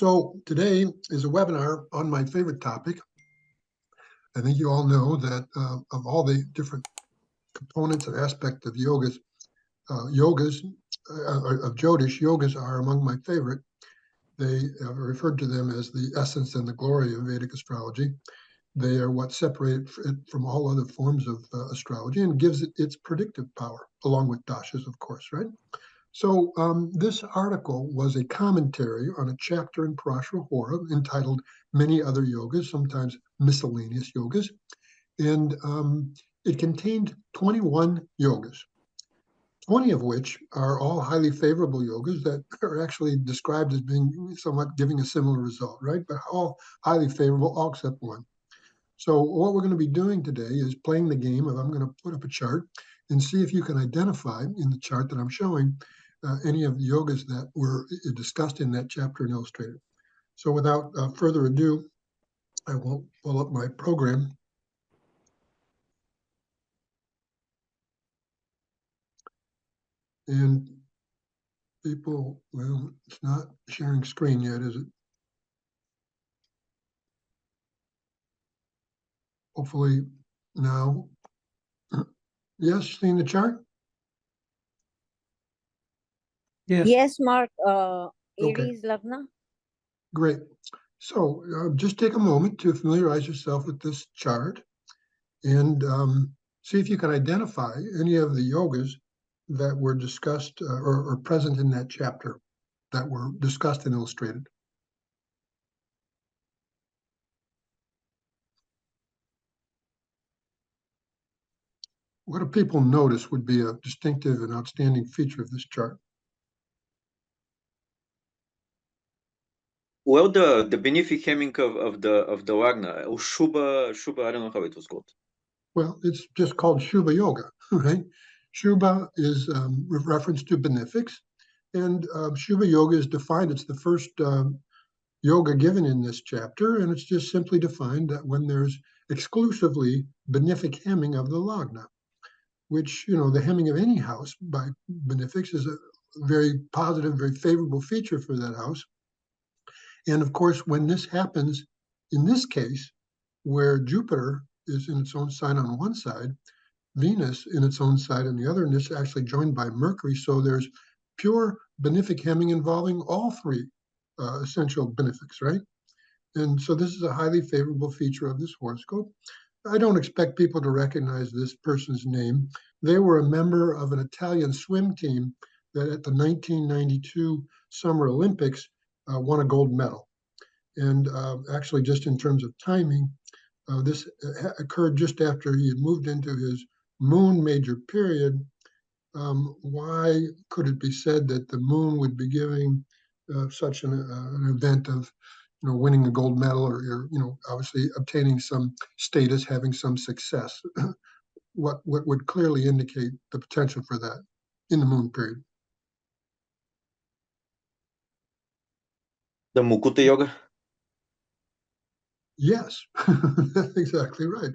So today is a webinar on my favorite topic. I think you all know that of all the different components and aspects of yogas, of Jyotish, yogas are among my favorite. They referred to them as the essence and the glory of Vedic astrology. They are what separate it from all other forms of astrology and gives it its predictive power, along with dashas, of course, right? So this article was a commentary on a chapter in Parashara Hora entitled Many Other Yogas, sometimes Miscellaneous Yogas, and it contained 21 yogas, 20 of which are all highly favorable yogas that are actually described as being somewhat giving a similar result, right? But all highly favorable, all except one. So what we're going to be doing today is playing the game of I'm going to put up a chart and see if you can identify in the chart that I'm showing any of the yogas that were discussed in that chapter and illustrated. So without further ado, I will pull up my program. And people, well, it's not sharing screen yet, is it? Hopefully now. Yes, seeing the chart? Yes. Yes, Mark. Okay. Aries Lagna. Great. So just take a moment to familiarize yourself with this chart and see if you can identify any of the yogas that were discussed or present in that chapter that were discussed and illustrated. What do people notice would be a distinctive and outstanding feature of this chart? Well, the benefic hemming of the Lagna, or Shubha, I don't know how it was called. Well, it's just called Shubha Yoga, right? Shubha is reference to benefics, and Shubha Yoga is defined. It's the first yoga given in this chapter, and it's just simply defined that when there's exclusively benefic hemming of the Lagna, which, you know, the hemming of any house by benefics is a very positive, very favorable feature for that house. And of course, when this happens, in this case, where Jupiter is in its own sign on one side, Venus in its own side on the other, and it's actually joined by Mercury, so there's pure benefic hemming involving all three essential benefics, right? And so this is a highly favorable feature of this horoscope. I don't expect people to recognize this person's name. They were a member of an Italian swim team that at the 1992 Summer Olympics won a gold medal. And actually, just in terms of timing, this occurred just after he had moved into his moon major period. Why could it be said that the moon would be giving such an event of, you know, winning a gold medal or, you know, obviously obtaining some status, having some success? What would clearly indicate the potential for that in the moon period? The Mukuta Yoga? Yes, that's exactly right.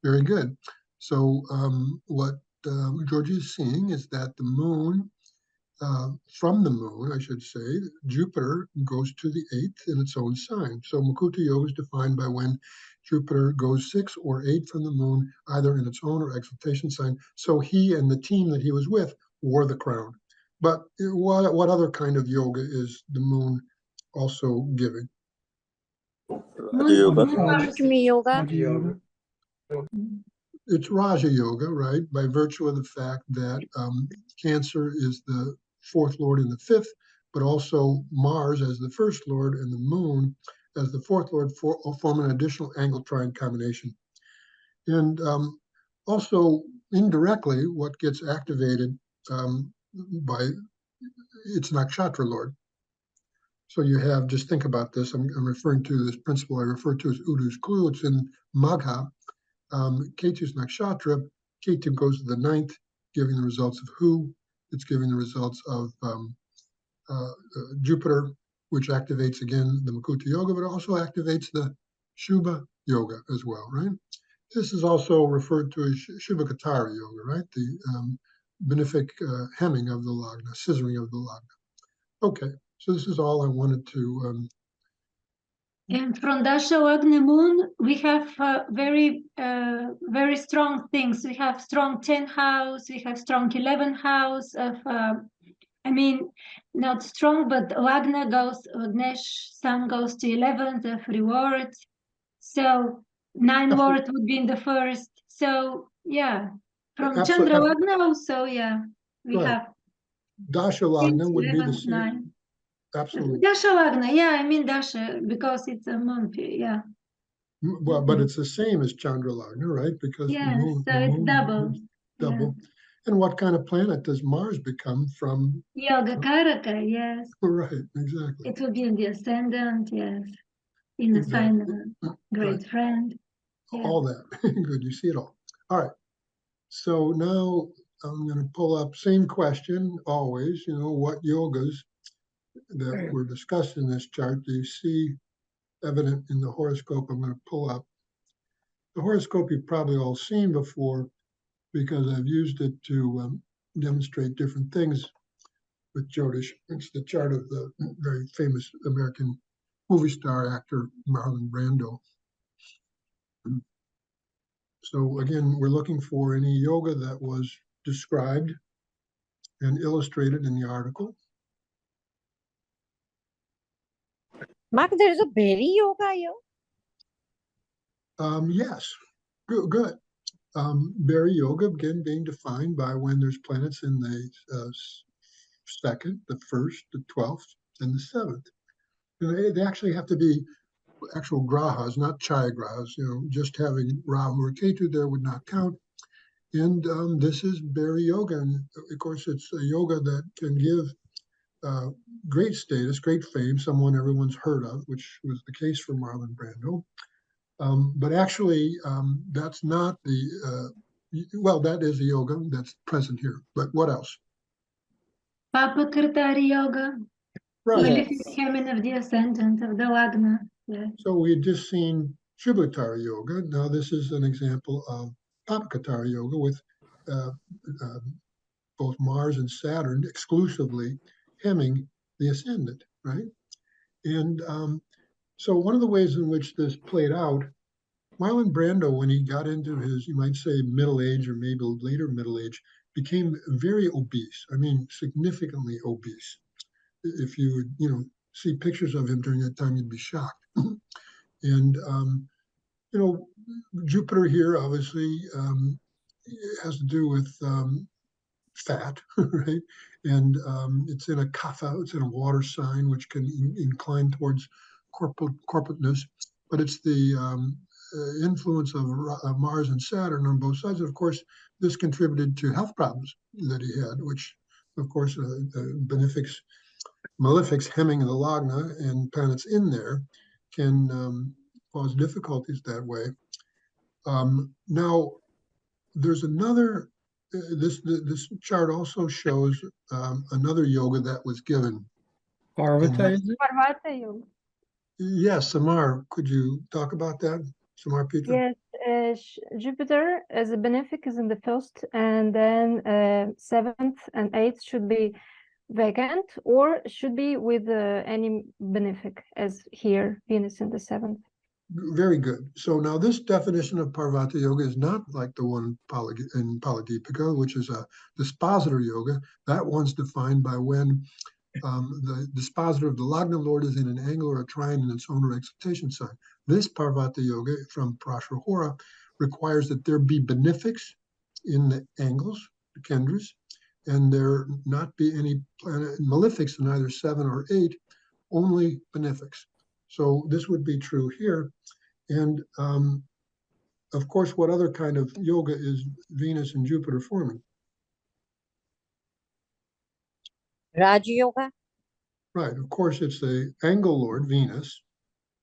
Very good. So what George is seeing is that the moon, from the moon, I should say, Jupiter goes to the 8th in its own sign. So Mukuta Yoga is defined by when Jupiter goes 6 or 8 from the moon, either in its own or exaltation sign. So he and the team that he was with wore the crown. But what other kind of yoga is the moon also giving? Lakshmi Yoga. It's Raja Yoga, right? By virtue of the fact that Cancer is the 4th lord and the 5th, but also Mars as the 1st lord and the moon as the 4th lord form an additional angle trine combination. And also indirectly, what gets activated by its nakshatra lord. So you have, just think about this, I'm referring to this principle I refer to as Udu's clue. It's in Magha. Ketu's nakshatra, Ketu goes to the 9th, giving the results of Hu. It's giving the results of Jupiter, which activates again the Mukuta Yoga, but also activates the Shubha Yoga as well, right? This is also referred to as Shubha Katara Yoga, right? The benefic hemming of the Lagna, scissoring of the Lagna. Okay, so this is all I wanted to And from Dasha Lagna moon, we have very strong things. We have strong 10th house, we have strong 11th house of, I mean, not strong, but Lagna goes, Lagnesh, sun goes to 11th of reward. So 9 word would be in the first. So yeah, from Chandra Lagna also, yeah, we have Dasha Lagna would be the 11th, same. 9. Absolutely. Dasha Lagna, yeah, I mean Dasha because it's a month, yeah. Well, but it's the same as Chandra Lagna, right? Because Yes, the moon, so it's double. double. Yeah. And what kind of planet does Mars become from? Yoga Karaka, yes. Right, exactly. It will be in the ascendant, yes. In the sign of a great friend. Yeah. All that. Good, you see it all. All right. So now I'm going to pull up, same question always, what yogas that were discussed in this chart do you see evident in the horoscope I'm going to pull up? The horoscope you've probably all seen before because I've used it to demonstrate different things with Jyotish. It's the chart of the very famous American movie star actor Marlon Brando. So again, we're looking for any yoga that was described and illustrated in the article. Mark, there's a berry yoga here. Yes, good. Berry yoga, again, being defined by when there's planets in the second, the first, the 12th, and the 7th. And they actually have to be actual grahas, not chaya grahas. Just having Rahu or Ketu there would not count. And this is berry yoga. And of course, it's a yoga that can give great status, great fame, someone everyone's heard of, which was the case for Marlon Brando. But actually, that's not well, that is a yoga that's present here. But what else? Papa Kartari yoga. Right. Malefic Heaven of the Ascendant of the Lagna. Yeah. So we had just seen Shubhatara yoga. Now this is an example of Papakatara yoga with both Mars and Saturn exclusively hemming the ascendant, right? And so one of the ways in which this played out, Marlon Brando, when he got into his, you might say, middle age or maybe later middle age, became very obese. I mean, significantly obese. If you would, see pictures of him during that time, you'd be shocked. And, Jupiter here obviously has to do with fat, right? And it's in a kapha, it's in a water sign, which can incline towards corporateness. But it's the influence of Mars and Saturn on both sides. And of course, this contributed to health problems that he had, which, of course, malefics hemming the Lagna and planets in there can cause difficulties that way. Now, there's another, this chart also shows another yoga that was given. Parvata yoga. Yes, Samar, could you talk about that? Samar Peter? Yes, Jupiter as a benefic is in the first, and then 7th and 8th should be vacant or should be with any benefic, as here, Venus in the 7th. Very good. So now this definition of Parvata yoga is not like the one in Paladipika, which is a dispositor yoga. That one's defined by when the dispositor of the Lagna Lord is in an angle or a trine in its own exaltation sign. This Parvata yoga from Prashahora requires that there be benefics in the angles, the kendras, and there not be any malefics in either 7 or 8, only benefics. So this would be true here. And of course, what other kind of yoga is Venus and Jupiter forming? Raj yoga. Right. Of course, it's the angle lord, Venus,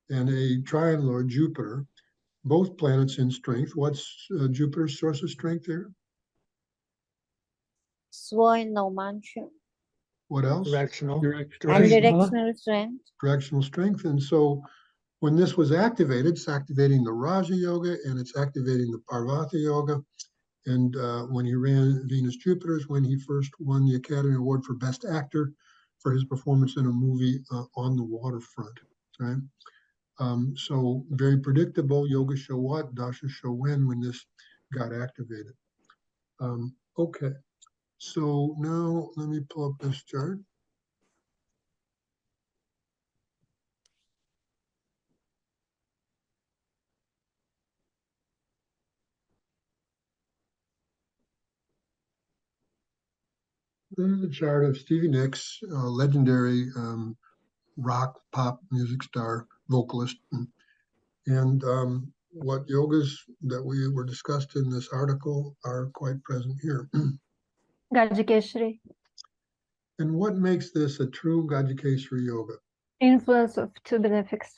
and a trine lord, Jupiter, both planets in strength. What's Jupiter's source of strength there? Swarno mantra. What else? Directional strength. Directional strength. And so when this was activated, it's activating the Raja Yoga and it's activating the Parvata Yoga. And when he ran Venus Jupiter is when he first won the Academy Award for Best Actor for his performance in a movie on the waterfront, right? So very predictable. Yoga show what, dasha show when this got activated. Okay, so now let me pull up this chart. This is the chart of Stevie Nicks, legendary rock pop music star, vocalist. And what yogas that we were discussed in this article are quite present here. Gajikeshri, And what makes this a true Gajikeshri yoga? influence of two benefics.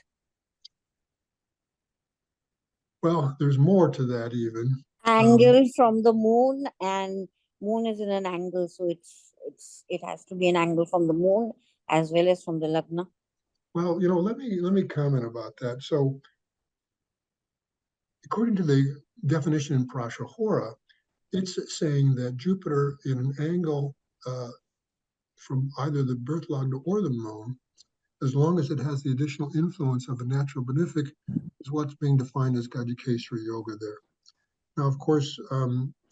Well, there's more to that even. Angle from the moon, and moon is in an angle, so it has to be an angle from the moon as well as from the lagna. Well, let me comment about that. So according to the definition in Prashahora, it's saying that Jupiter in an angle from either the birth lagna or the moon, as long as it has the additional influence of a natural benefic, is what's being defined as Gajikeshri yoga there. Now, of course,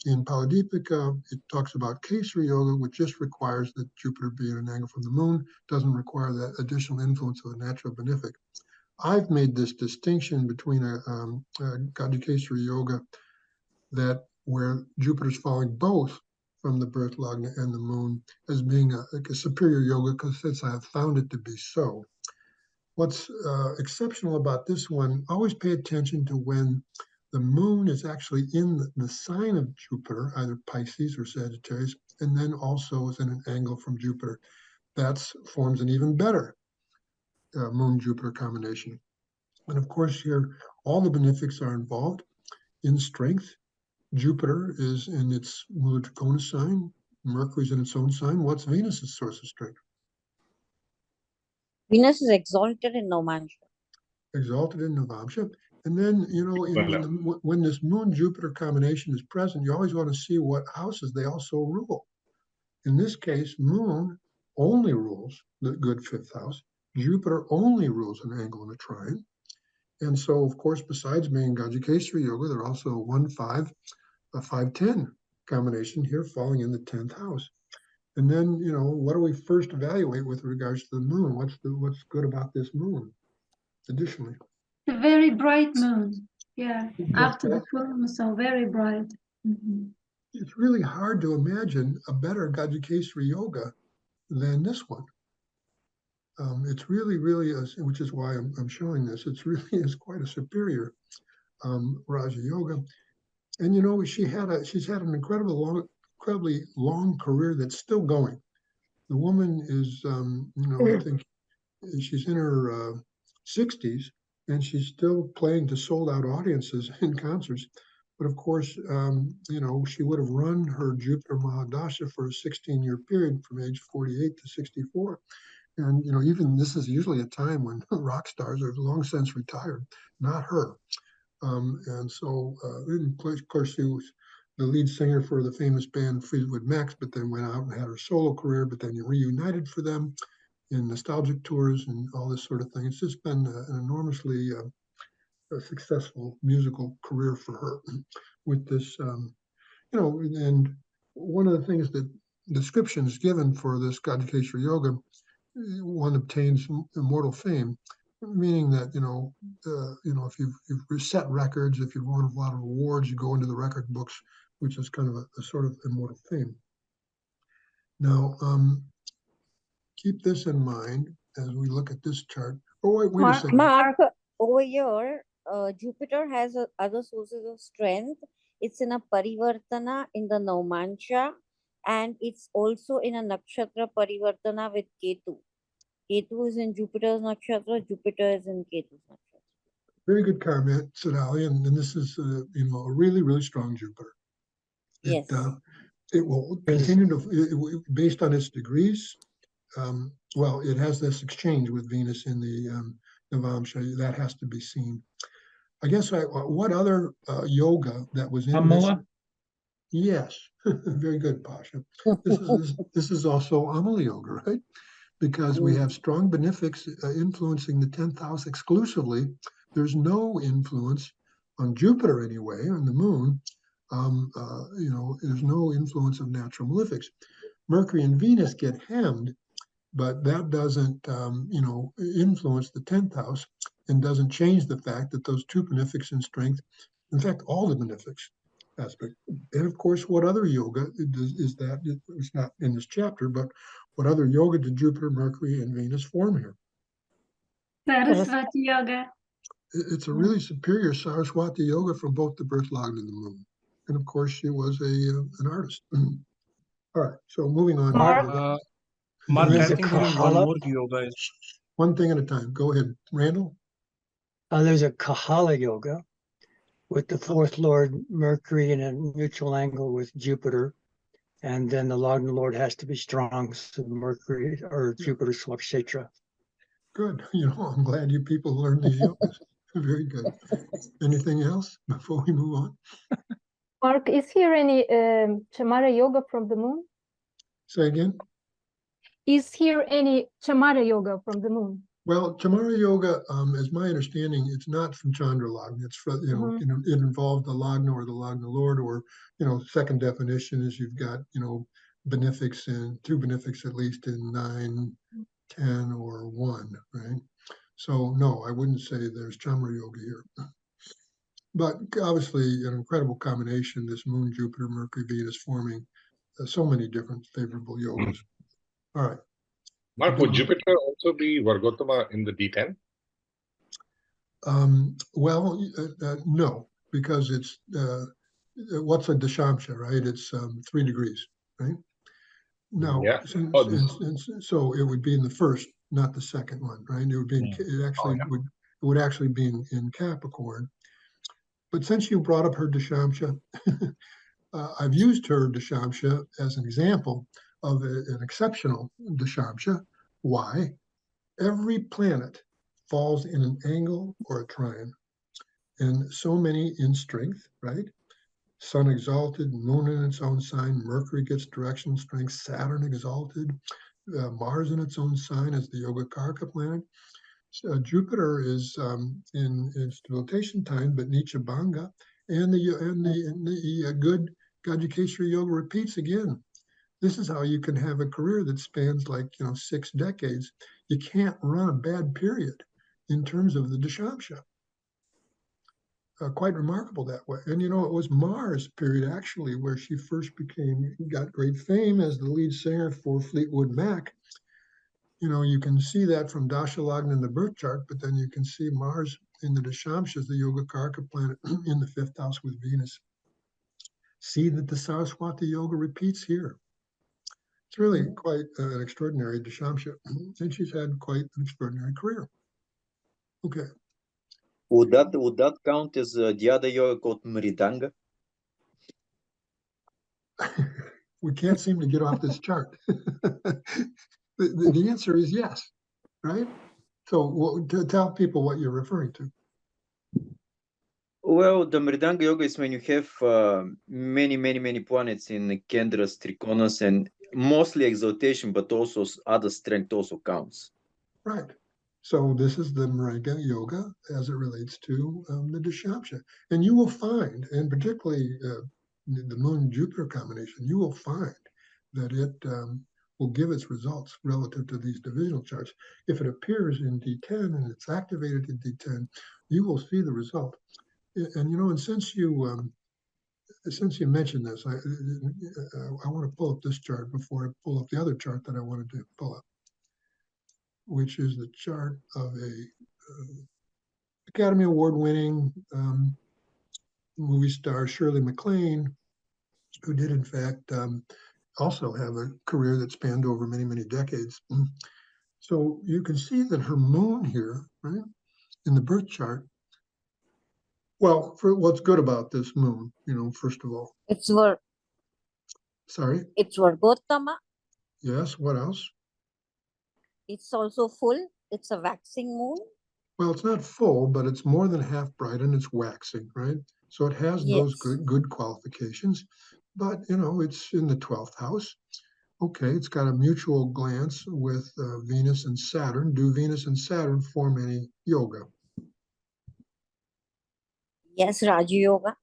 in Paladipika, it talks about Kesari yoga, which just requires that Jupiter be at an angle from the moon, doesn't require that additional influence of a natural benefic. I've made this distinction between a Gajikeshri yoga that where Jupiter's following both from the birth lagna and the moon as being like a superior yoga, because since I have found it to be so. What's exceptional about this one, always pay attention to when the moon is actually in the sign of Jupiter, either Pisces or Sagittarius, and then also is in an angle from Jupiter. That forms an even better moon-Jupiter combination. And of course here, all the benefics are involved in strength. Jupiter is in its Mula Trikona sign. Mercury's in its own sign. What's Venus's source of strength? Venus is exalted in Navamsha. Exalted in Navamsha. And then, when this moon-Jupiter combination is present, you always want to see what houses they also rule. In this case, moon only rules the good fifth house. Jupiter only rules an angle and a trine. And so, of course, besides being Gajikeshri yoga, there are also a 1-5, a 5-10 combination here falling in the 10th house. And then, what do we first evaluate with regards to the moon? What's good about this moon? Additionally, A very bright moon. Yeah, after the full, so very bright. It's really hard to imagine a better Gajikeshri yoga than this one. It's really, which is why I'm showing this. It's really is quite a superior Raja yoga. And she's had an incredibly long career that's still going. The woman is, I think she's in her 60s, and she's still playing to sold-out audiences in concerts. But of course, she would have run her Jupiter Mahadasha for a 16-year period from age 48 to 64. And, even this is usually a time when rock stars are long since retired, not her. And so, of course, she was the lead singer for the famous band Fleetwood Mac, but then went out and had her solo career, but then reunited for them in nostalgic tours and all this sort of thing. It's just been an enormously successful musical career for her with this, and one of the things that descriptions given for this Gajikeshri yoga, one obtains immortal fame, meaning that, if you've set records, if you've won a lot of awards, you go into the record books, which is kind of a sort of immortal fame. Now, keep this in mind as we look at this chart. Oh, wait a second. Mark, over here, Jupiter has other sources of strength. It's in a Parivartana in the Navamsha, and it's also in a Nakshatra Parivartana with Ketu. Ketu is in Jupiter's Nakshatra, Jupiter is in Ketu's Nakshatra. Very good comment, Sadali, and this is a really, really strong Jupiter. Yes. It will continue to, based on its degrees, it has this exchange with Venus in the Navamsha. That has to be seen. I guess what other yoga that was in Amala? this? Yes, very good, Pasha. This is also Amala yoga, right? because we have strong benefics influencing the 10th house exclusively. There's no influence on Jupiter anyway, on the moon. There's no influence of natural malefics. Mercury and Venus get hemmed, but that doesn't, influence the 10th house and doesn't change the fact that those two benefics in strength, in fact, all the benefics aspect. And of course, what other yoga is that? It's not in this chapter, but what other yoga did Jupiter, Mercury, and Venus form here? Saraswati yoga. It's a really superior Saraswati yoga from both the birth log and the moon. And of course, she was an artist. All right, so moving on. Mark? Mark, There's I a think there is one more yoga. One thing at a time. Go ahead, Randall. There's a Kahala yoga with the fourth lord Mercury in a neutral angle with Jupiter. And then the Lagna Lord has to be strong, so Mercury or Jupiter Swakshetra. Good. I'm glad you people learned these yogas. Very good. Anything else before we move on? Mark, is here any Chamara yoga from the moon? Say again? Is here any Chamara yoga from the moon? Well, Chamara yoga, as my understanding, it's not from Chandra Lagna. It's from, it involved the Lagna or the Lagna Lord, or, second definition is you've got, benefics and two benefics at least in 9, 10, or 1, right? So no, I wouldn't say there's Chamara yoga here. But obviously an incredible combination, this moon, Jupiter, Mercury, Venus forming so many different favorable yogas. All right. Mark, would Jupiter also be Vargotama in the D10? No, because it's what's a Dashamsha, right? It's 3 degrees, right? Now, Yeah. so it would be in the first, not the second one, right? It would be would actually be in Capricorn. But since you brought up her Dashamsha, I've used her Dashamsha as an example of an exceptional Dashamsha. Why? Every planet falls in an angle or a trine, and so many in strength, right? Sun exalted, moon in its own sign, Mercury gets direction strength, Saturn exalted, Mars in its own sign as the Yogacaraka planet. Jupiter is in stabilization time, but Nietzsche Banga, and the good Gajikeshwari Yoga repeats again. This is how you can have a career that spans 6 decades. You can't run a bad period in terms of the Dashamsha. Quite remarkable that way. And it was Mars period actually where she first got great fame as the lead singer for Fleetwood Mac. You can see that from Dasha Lagna in the birth chart, but then you can see Mars in the Dashamsha, the Yogacaraka planet in the 5th house with Venus. See that the Saraswati Yoga repeats here. It's really quite an extraordinary Dashamsha, and she's had quite an extraordinary career. Okay. Would that count as the other yoga called Mridanga? We can't seem to get off this chart. The answer is yes, right? So to tell people what you're referring to. Well, the Mridanga yoga is when you have many planets in Kendras, Trikonas, and mostly exaltation, but also other strength also counts. Right. So this is the Mridanga yoga as it relates to the Dashamsha. And you will find, and particularly the Moon-Jupiter combination, you will find that it will give its results relative to these divisional charts. If it appears in D10 and it's activated in D10, you will see the result. And and since you mentioned this, I want to pull up this chart before I pull up the other chart that I wanted to pull up, which is the chart of a Academy Award-winning movie star, Shirley MacLaine, who did in fact also have a career that spanned over many decades. So you can see that her moon here, right, in the birth chart. Well, for what's good about this moon, first of all. Sorry? It's Vargotama. Yes, what else? It's also full. It's a waxing moon. Well, it's not full, but it's more than half bright and it's waxing, right? So it has those good qualifications, but it's in the 12th house. Okay, it's got a mutual glance with Venus and Saturn. Do Venus and Saturn form any yoga? Yes, Raja Yoga.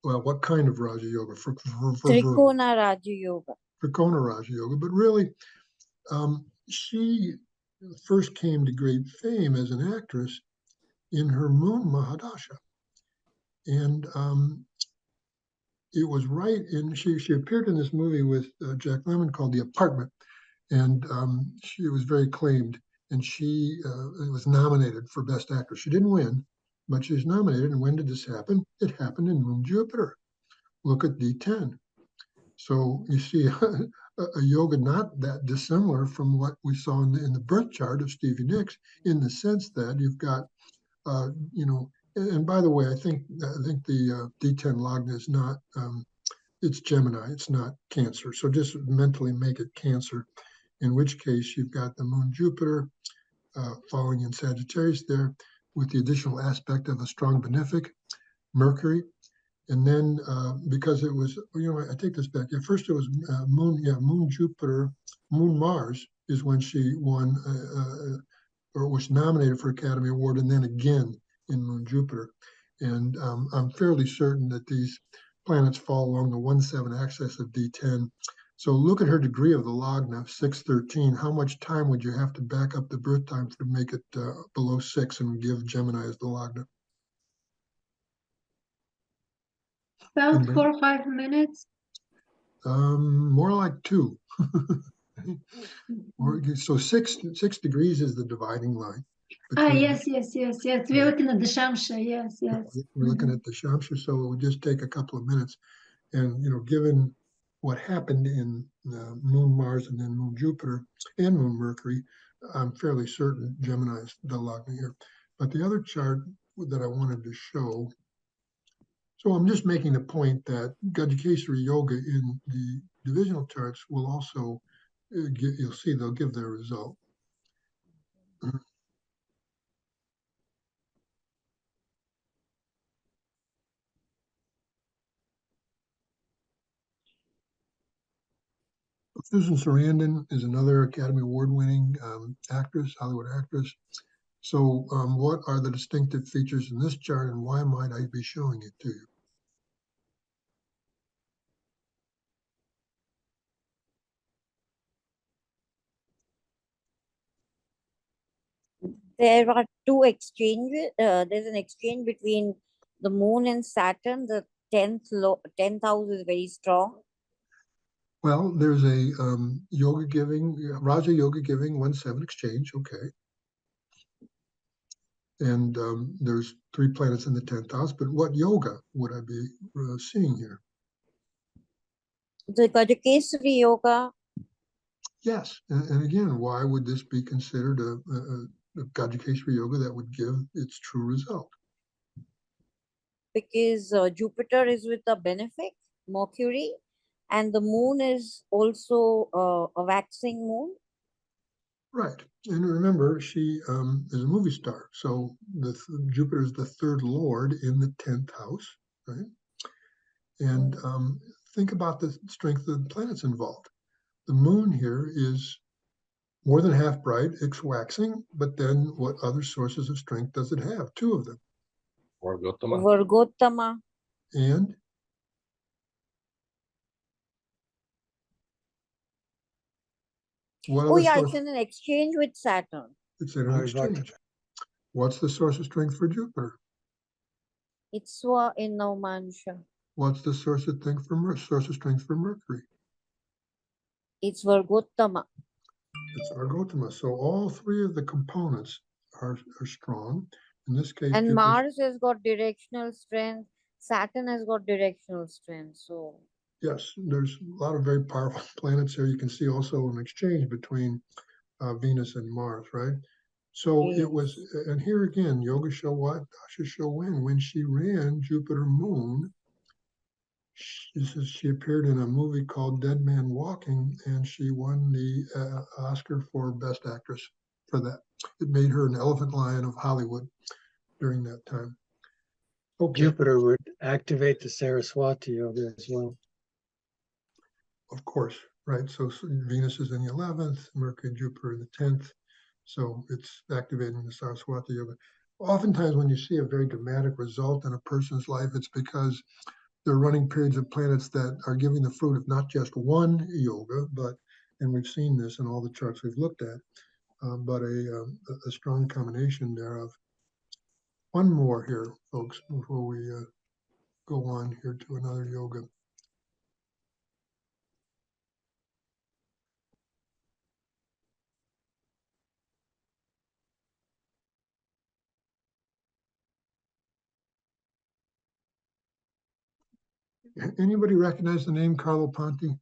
Well, what kind of Raja Yoga? For Trikona Raja Yoga. Trikona Raja Yoga, but really, she first came to great fame as an actress in her moon Mahadasha. And it was right in, she appeared in this movie with Jack Lemmon called The Apartment, and she was very acclaimed, and she was nominated for Best Actress. She didn't win, but she was nominated. And when did this happen? It happened in Moon Jupiter. Look at D10. So you see a yoga not that dissimilar from what we saw in the birth chart of Stevie Nicks, in the sense that you've got, you know, and by the way, I think the D10 Lagna is not, it's Gemini, it's not Cancer. So just mentally make it Cancer, in which case you've got the Moon Jupiter falling in Sagittarius there, with the additional aspect of a strong benefic, Mercury. And then because it was, you know, I take this back. At first it was Moon Jupiter, Moon Mars is when she won or was nominated for Academy Award, and then again in Moon Jupiter. And I'm fairly certain that these planets fall along the 1-7 axis of D10. So look at her degree of the Lagna, 613. How much time would you have to back up the birth time to make it below 6 and give Gemini as the Lagna? About Anybody? 4 or 5 minutes. More like 2. So 6 degrees is the dividing line. Yes. We're looking at the Shamsha. Yes. We're looking at the Shamsha, so it would just take a couple of minutes. And, you know, given what happened in Moon Mars and then Moon Jupiter and Moon Mercury, I'm fairly certain Gemini is the Lagna here. But the other chart that I wanted to show, so I'm just making the point that Gajikesari Yoga in the divisional charts will also, you'll see they'll give their result. Susan Sarandon is another Academy Award-winning actress, Hollywood actress. So what are the distinctive features in this chart, and why might I be showing it to you? There are two exchanges. There's an exchange between the moon and Saturn. The 10th house is very strong. Well, there's a yoga giving, Raja yoga giving 1-7 exchange, okay. And there's 3 planets in the 10th house, but what yoga would I be seeing here? The Gajikesari Yoga. Yes, and again, why would this be considered a Gajikesari Yoga that would give its true result? Because Jupiter is with the benefic, Mercury, and the moon is also a waxing moon. Right, and remember, she is a movie star, so Jupiter is the 3rd lord in the 10th house, right? And think about the strength of the planets involved. The moon here is more than half bright, it's waxing, but then what other sources of strength does it have? 2 of them. Vargottama. And what Oh other yeah, source? it's in an exchange with Saturn. It's in an exchange. What's the source of strength for Jupiter? It's in Naumansha. What's the source of strength for Mercury? It's Vargottama. It's Vargottama. So all 3 of the components are strong. In this case, And Jupiter's, Mars has got directional strength. Saturn has got directional strength. So yes, there's a lot of very powerful planets here. You can see also an exchange between Venus and Mars, right? So yes. It was, and here again, Yoga show what? Dasha show when she ran Jupiter Moon, she appeared in a movie called Dead Man Walking, and she won the Oscar for Best Actress for that. It made her an elephant lion of Hollywood during that time. Okay. Jupiter would activate the Saraswati yoga as well. of course, right? So Venus is in the 11th, Mercury and Jupiter in the 10th. So it's activating the Saraswati Yoga. Oftentimes when you see a very dramatic result in a person's life, it's because they're running periods of planets that are giving the fruit of not just one yoga, but, and we've seen this in all the charts we've looked at, but a strong combination thereof. One more here, folks, before we go on here to another yoga. Anybody recognize the name Carlo Ponti?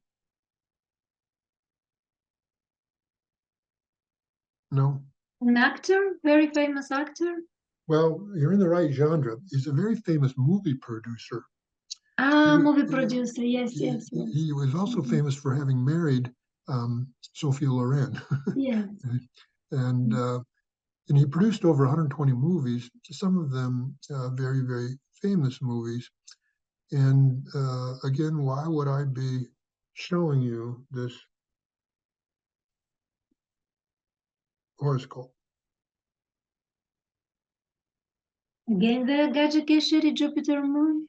No? An actor, very famous actor. Well, you're in the right genre. He's a very famous movie producer. Ah, He- movie he- producer. Yes, He, yes, yes. he was also Mhm. famous for having married Sophia Loren. Yes. and and he produced over 120 movies, some of them very, very famous movies. And again, why would I be showing you this horoscope? Again, the Gajikeshari Jupiter moon.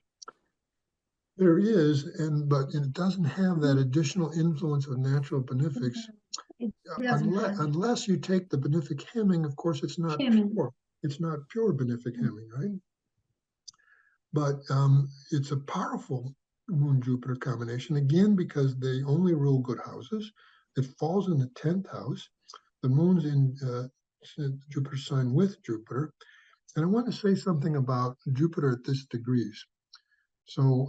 There is, but it doesn't have that additional influence of natural benefics. It doesn't have Unless you take the benefic hemming, of course, it's not Hemming. pure. It's not pure benefic hemming, right? But it's a powerful Moon-Jupiter combination, again, because they only rule good houses. It falls in the 10th house. The moon's in Jupiter sign with Jupiter. And I want to say something about Jupiter at this degrees. So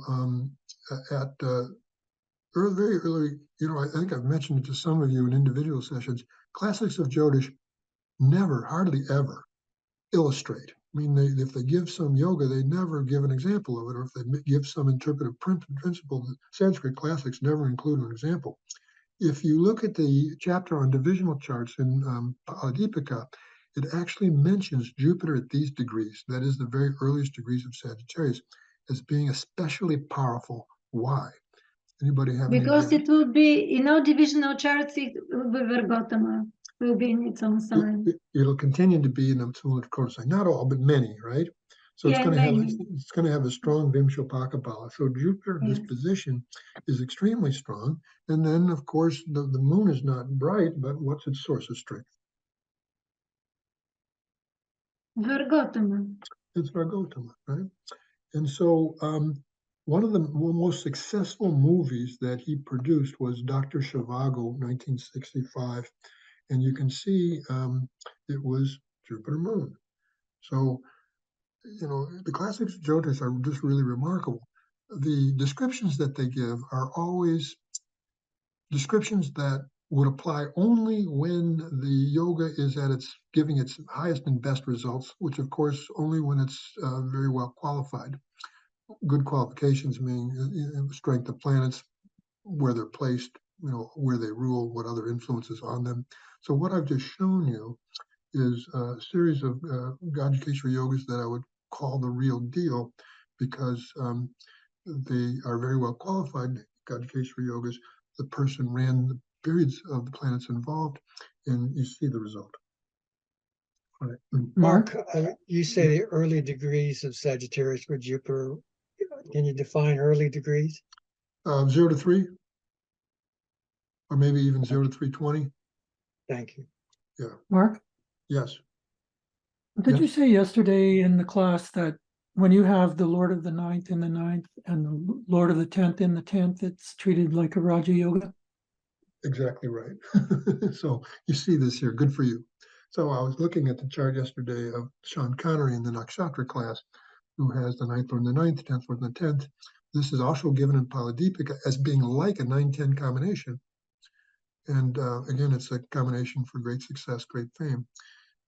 at very early, I think I've mentioned it to some of you in individual sessions, classics of Jyotish never, hardly ever illustrate. I mean, if they give some yoga, they never give an example of it, or if they give some interpretive principle, the Sanskrit classics never include an example. If you look at the chapter on divisional charts in Paladipika, it actually mentions Jupiter at these degrees, that is the very earliest degrees of Sagittarius, as being especially powerful. Why? Anybody have any Because idea? it will be, divisional charts, it will be Vergotama, will be in its own sign. It'll continue to be in the Tula sign, not all, but many, right? So Yeah, many. it's going to have a strong Vimshapaka bala. So Jupiter, this Yes. position is extremely strong. And then, of course, the moon is not bright, but what's its source of strength? Vergotama. It's Vargotama, right? And so one of the most successful movies that he produced was Dr. Zhivago, 1965. And you can see it was Jupiter Moon. So, the classics of Jyotish are just really remarkable. The descriptions that they give are always descriptions that would apply only when the yoga is at its giving its highest and best results, which of course only when it's very well qualified. Good qualifications mean strength of planets, where they're placed, where they rule, what other influences on them. So what I've just shown you is a series of Gajikeshwar yogas that I would call the real deal, because they are very well qualified Gajikeshwar yogas. The person ran the periods of the planets involved, and you see the result. All right. Mark, you say the early degrees of Sagittarius with Jupiter. Can you define early degrees? 0 to 3, or maybe even 0 to 320. Thank you. Mark, Yes. did you Yes. say yesterday in the class that when you have the Lord of the Ninth in the ninth and the Lord of the 10th in the 10th, it's treated like a Raja Yoga? Exactly right. So you see this here, good for you. So I was looking at the chart yesterday of Sean Connery in the Nakshatra class, who has the 9th Lord in the 9th, 10th Lord in the 10th. This is also given in Paladipika as being like a 9-10 combination. And again, it's a combination for great success, great fame,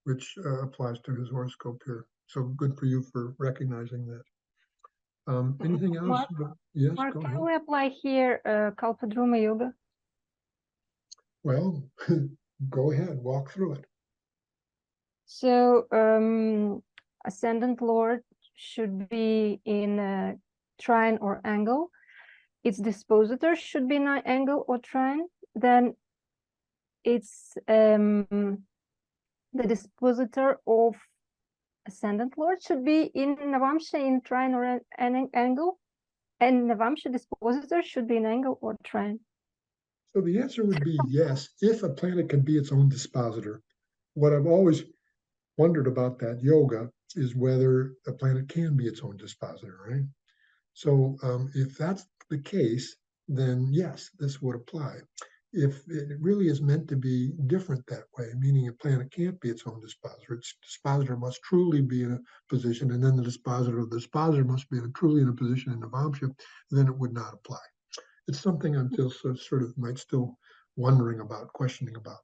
which applies to his horoscope here. So good for you for recognizing that. Anything else? Yes, Mark, go can ahead. we apply here Kalpadruma Yoga? Well, go ahead, walk through it. So Ascendant Lord should be in a trine or angle. its dispositor should be in an angle or trine, then it's the dispositor of ascendant lord should be in Navamsha in trine or an angle, and Navamsha dispositor should be in angle or trine. So the answer would be yes, if a planet can be its own dispositor. What I've always wondered about that yoga is whether a planet can be its own dispositor, right? So if that's the case, then yes, this would apply. If it really is meant to be different that way, meaning a planet can't be its own dispositor, its dispositor must truly be in a position, and then the dispositor of the dispositor must be truly in a position in Navamsha, then it would not apply. It's something I'm still sort of might still wondering about, questioning about.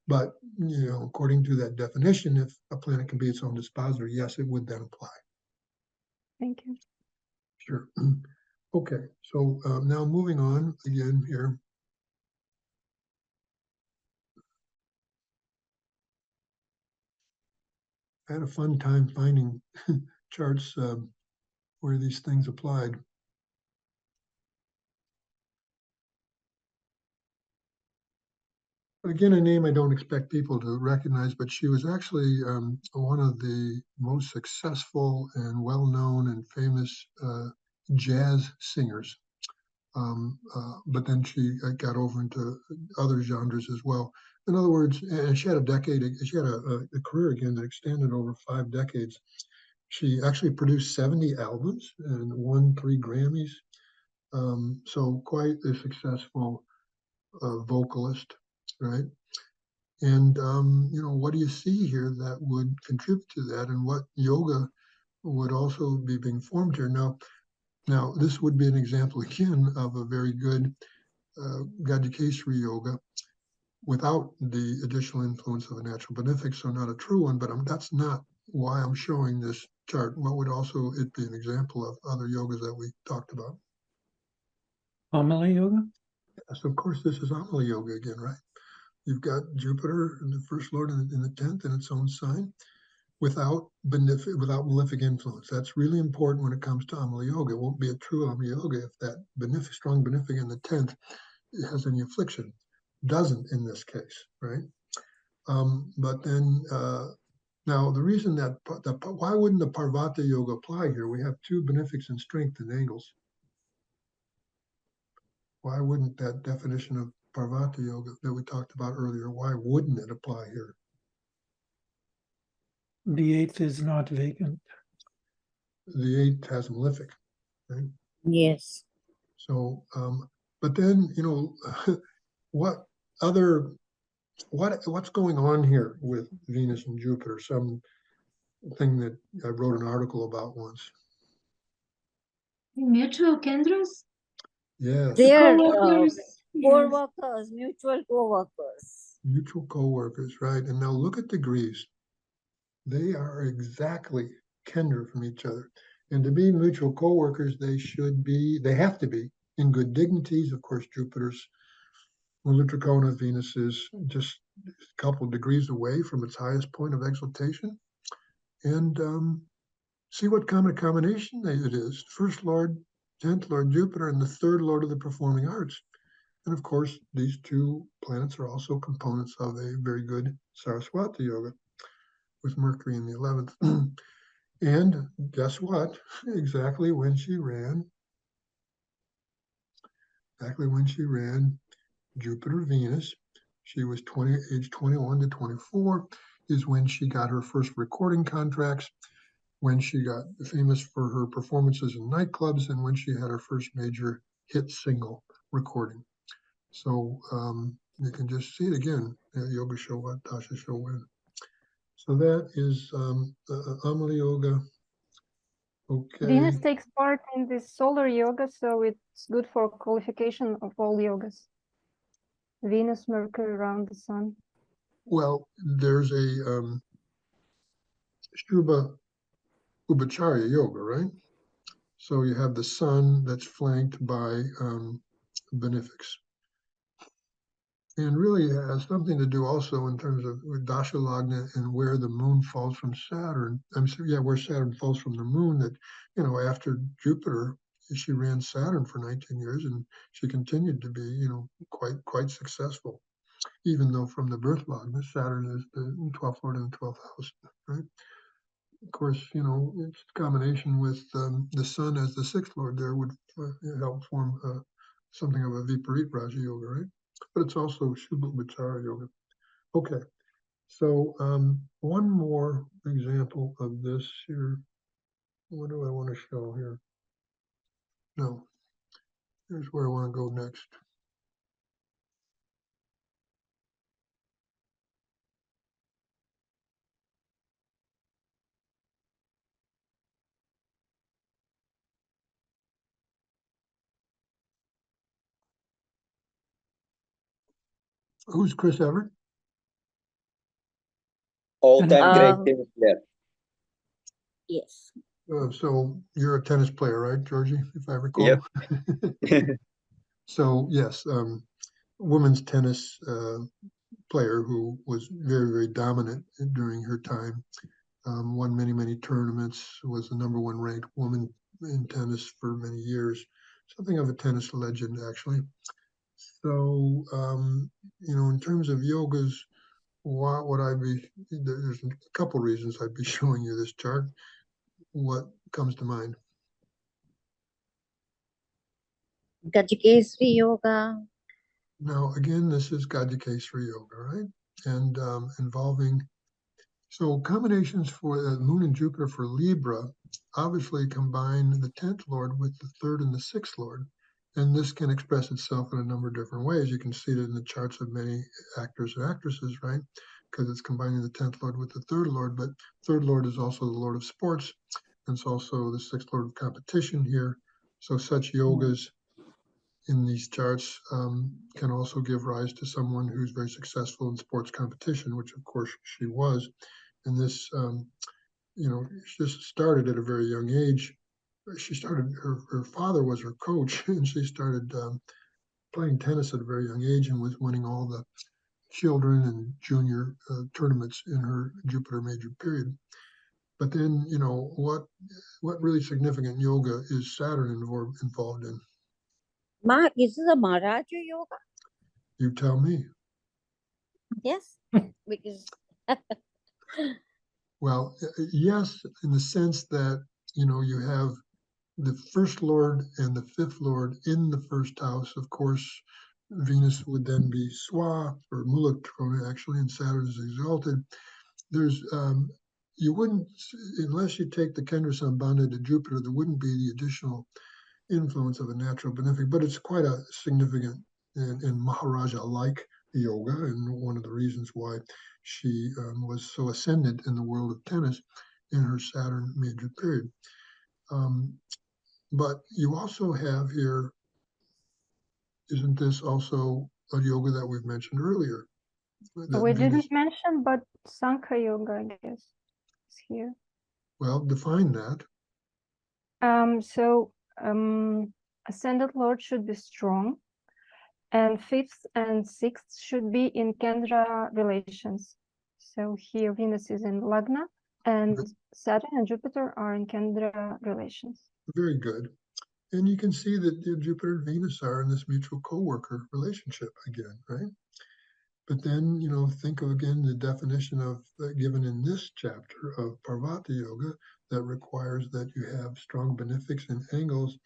But, you know, according to that definition, if a planet can be its own dispositor, yes, it would then apply. Thank you. Sure. Okay, so now moving on again here. I had a fun time finding charts where these things applied. Again, a name I don't expect people to recognize, but she was actually one of the most successful and well-known and famous jazz singers. But then she got over into other genres as well. In other words, and she had a career again that extended over 5 decades. She actually produced 70 albums and won 3 Grammys. So quite a successful vocalist, right? And, you know, what do you see here that would contribute to that, and what yoga would also be being formed here? Now, this would be an example again of a very good Gajikeshri yoga without the additional influence of a natural benefic, so not a true one, but that's not why I'm showing this chart. What would also it be an example of other yogas that we talked about? Amala yoga? Yes, of course, this is Amala yoga again, right? You've got Jupiter in the first lord in the 10th in its own sign without malefic influence. That's really important when it comes to Amala yoga. It won't be a true Amala yoga if that strong benefic in the 10th has any affliction. Doesn't in this case, right? But then now the reason that why wouldn't the Parvata yoga apply here? We have 2 benefics in strength and angles. Why wouldn't that definition of Parvata yoga that we talked about earlier, why wouldn't it apply here? The 8th is not vacant. The 8th has malefic, right? Yes. So, but then, you know, what's going on here with Venus and Jupiter? Something that I wrote an article about once. Mutual kendras? Yes. They are Co-workers? Yes. co-workers, mutual co-workers. Mutual co-workers, right? And now look at degrees. They are exactly kendra from each other. And to be mutual co-workers, they have to be in good dignities. Of course, Jupiter's Mula Trikona, Venus is just a couple of degrees away from its highest point of exaltation. And see what kind of combination it is. First Lord, 10th Lord Jupiter, and the 3rd Lord of the performing arts. And of course, these 2 planets are also components of a very good Saraswati yoga with Mercury in the 11th. And guess what? Exactly when she ran Jupiter Venus, she was age 21 to 24 is when she got her first recording contracts, when she got famous for her performances in nightclubs, and when she had her first major hit single recording. So you can just see it again, Yoga Show What, Dasha Show When. So that is Amala Yoga. Okay. Venus takes part in this solar yoga, so it's good for qualification of all yogas. Venus, Mercury around the sun. Well, there's a Shubha Ubacharya yoga, right? So you have the sun that's flanked by benefics. And really has something to do also in terms of Dasha Lagna and where the moon falls from Saturn. Where Saturn falls from the moon, that, you know, after Jupiter she ran Saturn for 19 years, and she continued to be, quite successful, even though from the birth log, Saturn is the 12th lord in the 12th house, right? Of course, it's a combination with the sun as the 6th lord there would help form something of a Viparit Raja Yoga, right? But it's also Shubha Vichara Yoga. Okay, so one more example of this here. What do I want to show here? No, here's where I want to go next. Who's Chris Evert? All-time great Um, tennis player. Yes. So you're a tennis player, right, Georgie, if I recall? Yep. So yes, women's tennis player who was very, very dominant during her time, won many, many tournaments, was the #1 ranked woman in tennis for many years, something of a tennis legend, actually. So, in terms of yogas, what would I be, there's a couple reasons I'd be showing you this chart. What comes to mind? Gajikesri Yoga. Now, again, this is Gajikesri Yoga, right? And involving, so combinations for the Moon and Jupiter for Libra obviously combine the 10th Lord with the 3rd and the 6th Lord. And this can express itself in a number of different ways. You can see it in the charts of many actors and actresses, right? Because it's combining the 10th Lord with the 3rd Lord, but 3rd Lord is also the Lord of sports. And it's also the 6th Lord of competition here. So such yogas in these charts can also give rise to someone who's very successful in sports competition, which of course she was. And this, she just started at a very young age. She started, her father was her coach, and she started playing tennis at a very young age and was winning all the children and junior tournaments in her Jupiter major period. But then, what really significant yoga is Saturn involved in? Ma, is this a Maharaja Yoga? You tell me. Yes, because Well, yes, in the sense that, you have the 1st Lord and the 5th Lord in the 1st house. Of course, Venus would then be Swa or Mulatrona, actually, and Saturn is exalted. There's, you wouldn't, unless you take the Kendra Sambandha to Jupiter, there wouldn't be the additional influence of a natural benefic, but it's quite a significant and Maharaja-like yoga, and one of the reasons why she was so ascendant in the world of tennis in her Saturn major period. But you also have here, isn't this also a yoga that we've mentioned earlier? We didn't mention, but Sankhya Yoga, I guess, is here. Well, define that. Ascendant Lord should be strong, and 5th and 6th should be in Kendra relations. So here Venus is in Lagna, and Saturn and Jupiter are in Kendra relations. Very good. And you can see that Jupiter and Venus are in this mutual co-worker relationship again, right? But then, think of again the definition of given in this chapter of Parvata Yoga that requires that you have strong benefics and angles,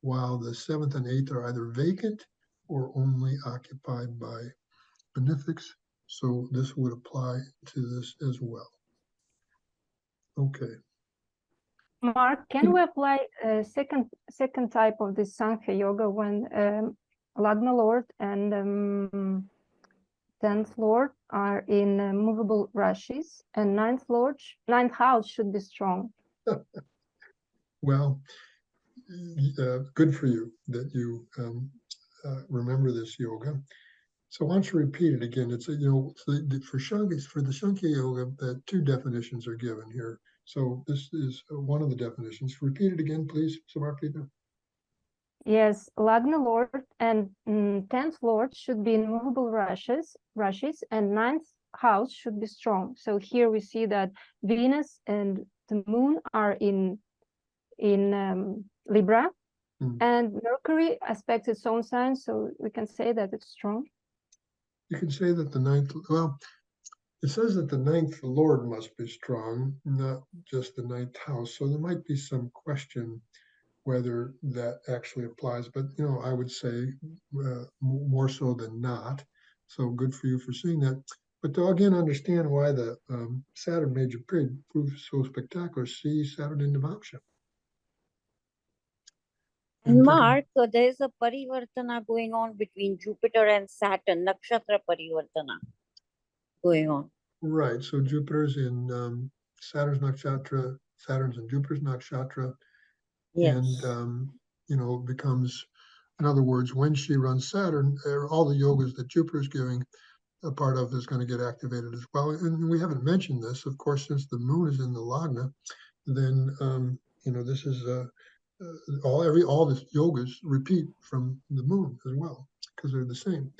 while the 7th and 8th are either vacant or only occupied by benefics. So this would apply to this as well. Okay. Mark, can we apply a second type of this Sankhya Yoga when Lagna Lord and 10th Lord are in movable rashis, and 9th house should be strong? Well, good for you that you remember this yoga. So why don't you repeat it again? It's, for the Sankhya Yoga, that 2 definitions are given here. So this is one of the definitions. Repeat it again, please, Samarpita. Yes, Lagna Lord and 10th Lord should be in movable rashis, and 9th house should be strong. So here we see that Venus and the Moon are in Libra, And Mercury aspects its own sign, so we can say that it's strong. You can say that the ninth, well, it says that the ninth Lord must be strong, not just the ninth house. So there might be some question whether that actually applies, but I would say more so than not. So good for you for seeing that. But to again understand why the Saturn major period proves so spectacular, see Saturn in Navamsha. And Mark, there's a parivartana going on between Jupiter and Saturn, nakshatra parivartana going on. Right. So Jupiter's in Saturn's nakshatra, Saturn's in Jupiter's nakshatra. Yes. And, becomes, in other words, when she runs Saturn, all the yogas that Jupiter's giving a part of is going to get activated as well. And we haven't mentioned this, of course, since the moon is in the Lagna, then, this is all the yogas repeat from the moon as well, because they're the same.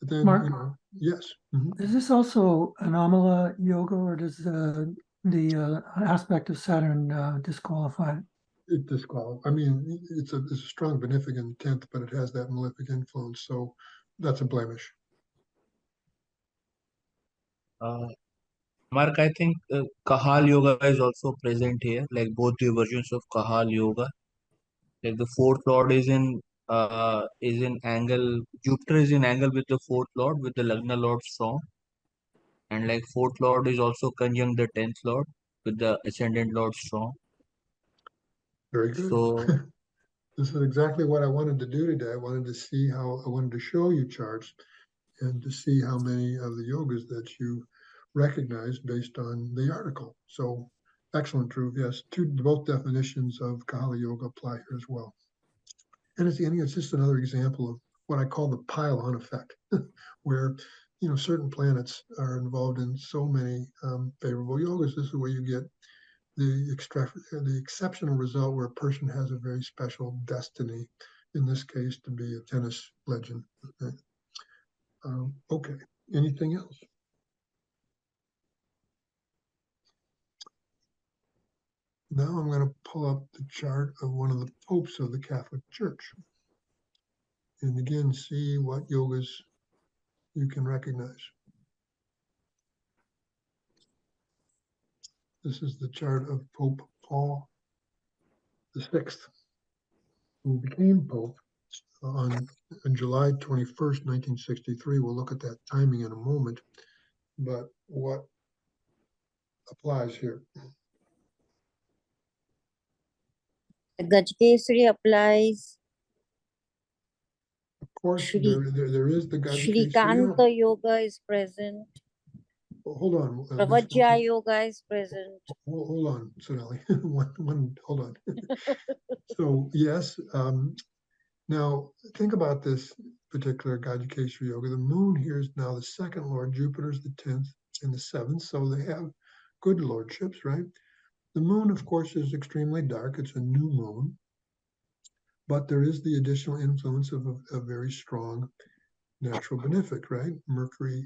But then, Mark? Yes. Is this also Anomala yoga, or does the aspect of Saturn disqualify it? It disqualifies. I mean, it's a strong beneficent 10th, but it has that malefic influence, so that's a blemish. Mark, I think Kahal Yoga is also present here, like both the versions of Kahal Yoga. Like the fourth lord is in angle. Jupiter is in angle with the fourth lord, with the Lagna lord strong, and like fourth lord is also conjunct the 10th lord with the ascendant lord strong. Very good. So this is exactly what I wanted to do today. I wanted to show you charts and to see how many of the yogas that you recognize based on the article. So excellent, Dhruv. Yes, both definitions of Kali Yoga apply here as well. And it's just another example of what I call the pile-on effect, where certain planets are involved in so many favorable yogas. This is where you get the exceptional result where a person has a very special destiny, in this case to be a tennis legend. Okay, anything else? Now I'm going to pull up the chart of one of the popes of the Catholic Church. And again, see what yogas you can recognize. This is the chart of Pope Paul VI, who became Pope on July 21st, 1963. We'll look at that timing in a moment, but what applies here? Gajkesari applies. Of course, there is the Gajkesari. Shrikanta Yoga is present. Hold on. Pravajya Yoga is present. Hold on, Sonali. Hold on. So yes, now think about this particular Gajkesari Yoga. The moon here is now the second lord, Jupiter's the 10th and the 7th, so they have good lordships, right? The moon, of course, is extremely dark. It's a new moon, but there is the additional influence of a very strong natural benefic, right? Mercury,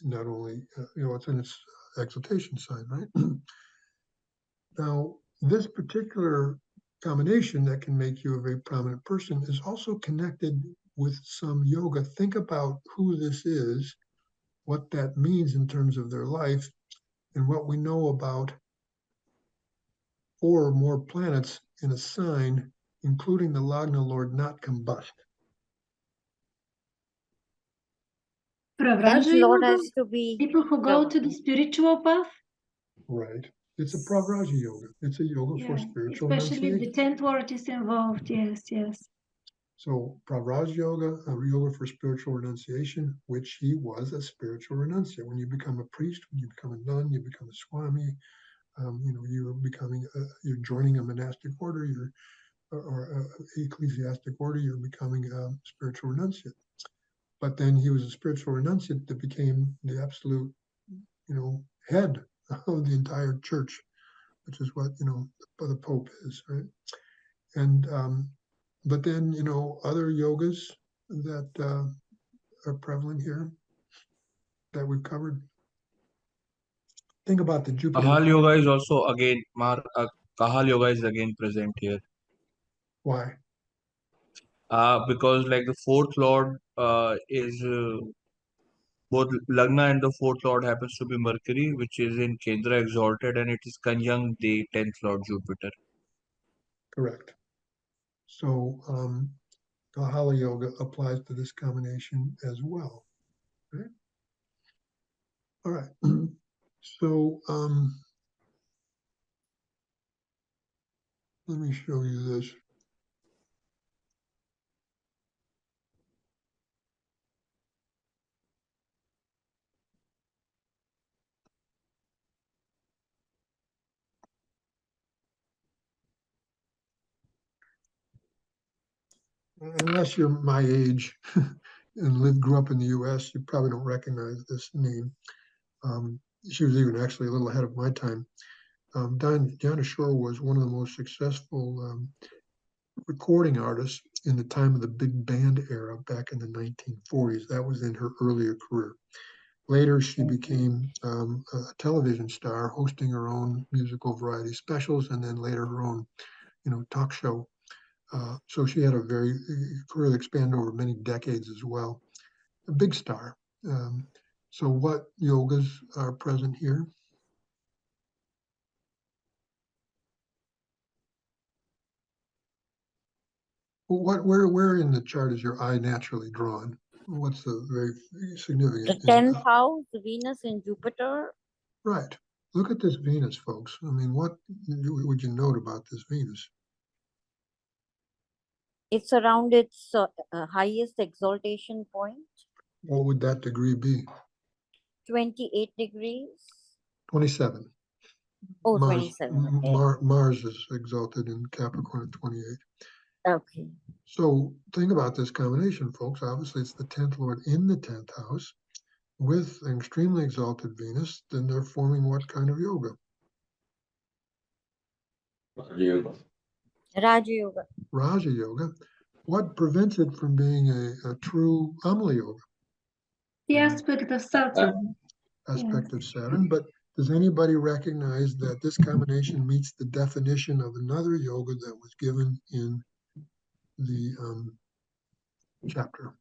not only, it's in its exaltation sign, right? Now, this particular combination that can make you a very prominent person is also connected with some yoga. Think about who this is, what that means in terms of their life, and what we know about 4 or more planets in a sign, including the Lagna Lord not combust. Pravraja Lord yoga, has to be people who go to the spiritual path. Right. It's a Pravraja yoga. It's a yoga for spiritual especially if the renunciation. 10th lord is involved. Yes. So Pravraja yoga, a yoga for spiritual renunciation, which he was a spiritual renunciate. When you become a priest, when you become a nun, you become a swami, you're joining a monastic order, or ecclesiastic order, you're becoming a spiritual renunciate. But then he was a spiritual renunciate that became the absolute, head of the entire church, which is what, the Pope is, right? And, but then, other yogas that are prevalent here that we've covered. Think about the Jupiter. Kahal Yoga is also again, Kahal Yoga is again present here. Why? Because like the fourth lord is both Lagna and the fourth lord happens to be Mercury, which is in Kendra exalted, and it is conjunct the 10th lord Jupiter. Correct. So Kahala Yoga applies to this combination as well. Right? All right. So let me show you this. Unless you're my age and grew up in the US, you probably don't recognize this name. She was even actually a little ahead of my time. Dinah Shore was one of the most successful recording artists in the time of the big band era back in the 1940s. That was in her earlier career. Later, she became a television star, hosting her own musical variety specials, and then later her own, talk show. So she had a very career that expanded over many decades as well. A big star. So what yogas are present here? Where in the chart is your eye naturally drawn? What's the very The significant? 10th house, Venus and Jupiter. Right. Look at this Venus, folks. I mean, what would you note about this Venus? It's around its highest exaltation point, What would that degree be? 28 degrees. 27. Oh, Mars, 27. Okay. Mars is exalted in Capricorn at 28. Okay. So think about this combination, folks. Obviously, it's the 10th Lord in the 10th house with an extremely exalted Venus. Then they're forming what kind of yoga? Raja Yoga. Raja Yoga. What prevents it from being a true Amala Yoga? The aspect of Saturn. Aspect of Saturn. But does anybody recognize that this combination meets the definition of another yoga that was given in the chapter?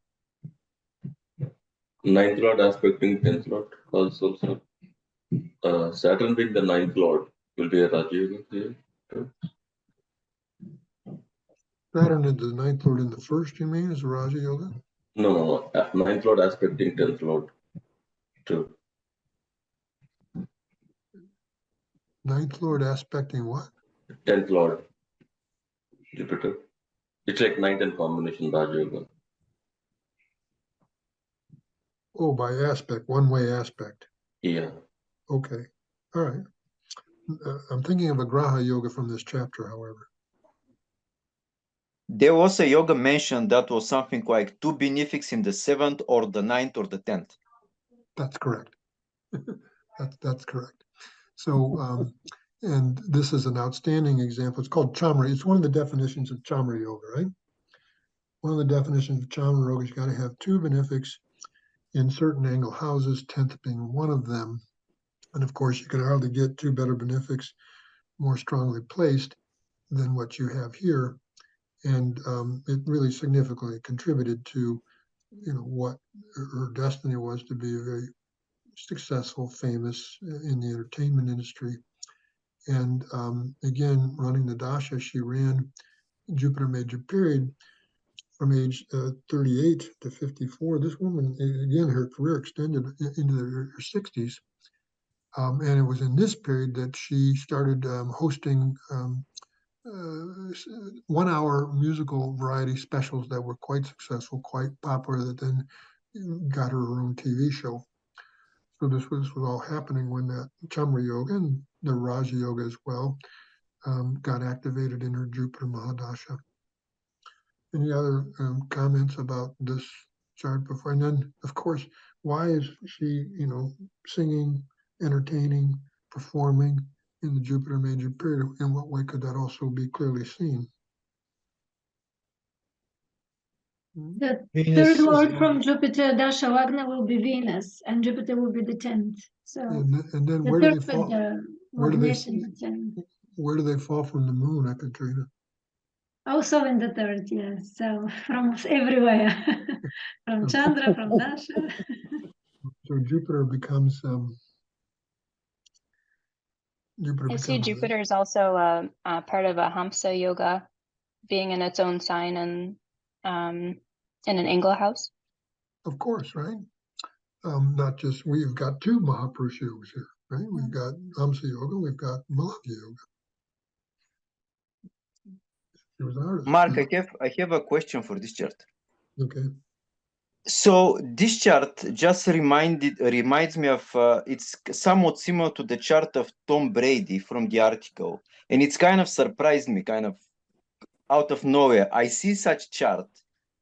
Ninth lord aspecting 10th lord also. Saturn being the ninth lord will be a Raja Yoga here. Saturn is the 9th Lord in the first, you mean, is a Raja Yoga? No. Ninth lord aspecting 10th lord too. 9th Lord aspecting what? 10th lord Jupiter. It's like 9th and combination Raja Yoga. Oh, by aspect, one-way aspect. Yeah. Okay, all right. I'm thinking of a Graha Yoga from this chapter, however. There was a yoga mentioned that was something like 2 benefics in the 7th or the 9th or the 10th. That's correct. That's correct. So, and this is an outstanding example. It's called Chamra. It's one of the definitions of Chamra Yoga, right? One of the definitions of Chamra Yoga is you got to have 2 benefics in certain angle houses, 10th being one of them. And of course, you can hardly get 2 better benefics more strongly placed than what you have here. And it really significantly contributed to, what her destiny was to be very successful, famous in the entertainment industry. And again, running the dasha, she ran Jupiter major period from age 38 to 54. This woman, again, her career extended into her 60s. And it was in this period that she started hosting 1-hour musical variety specials that were quite successful, quite popular, that then got her own TV show. So this was all happening when that Chamra Yoga and the Raja Yoga as well got activated in her Jupiter Mahadasha. Any other comments about this chart before? And then, of course, why is she, singing, entertaining, performing in the Jupiter major period? In what way could that also be clearly seen? The Venus third is lord from Jupiter, Dasha Lagna, will be Venus, and Jupiter will be the 10th. So And then the where do third they fall? with the Where do they Magnetic and the 10th. Where do they fall from the moon, Ekaterina? Also in the third, yes. So from everywhere, from Chandra, from Dasha. So Jupiter becomes I see Jupiter is also a part of a Hamsa yoga, being in its own sign and in an angle house. Of course, right? Not just, we've got two Mahapurusha yogas here, right? We've got Hamsa Yoga, we've got Malavya Yoga. There was ours. Mark, I have a question for this chart. Okay. So this chart just reminds me of it's somewhat similar to the chart of Tom Brady from the article, and it's kind of surprised me, kind of out of nowhere. I see such chart,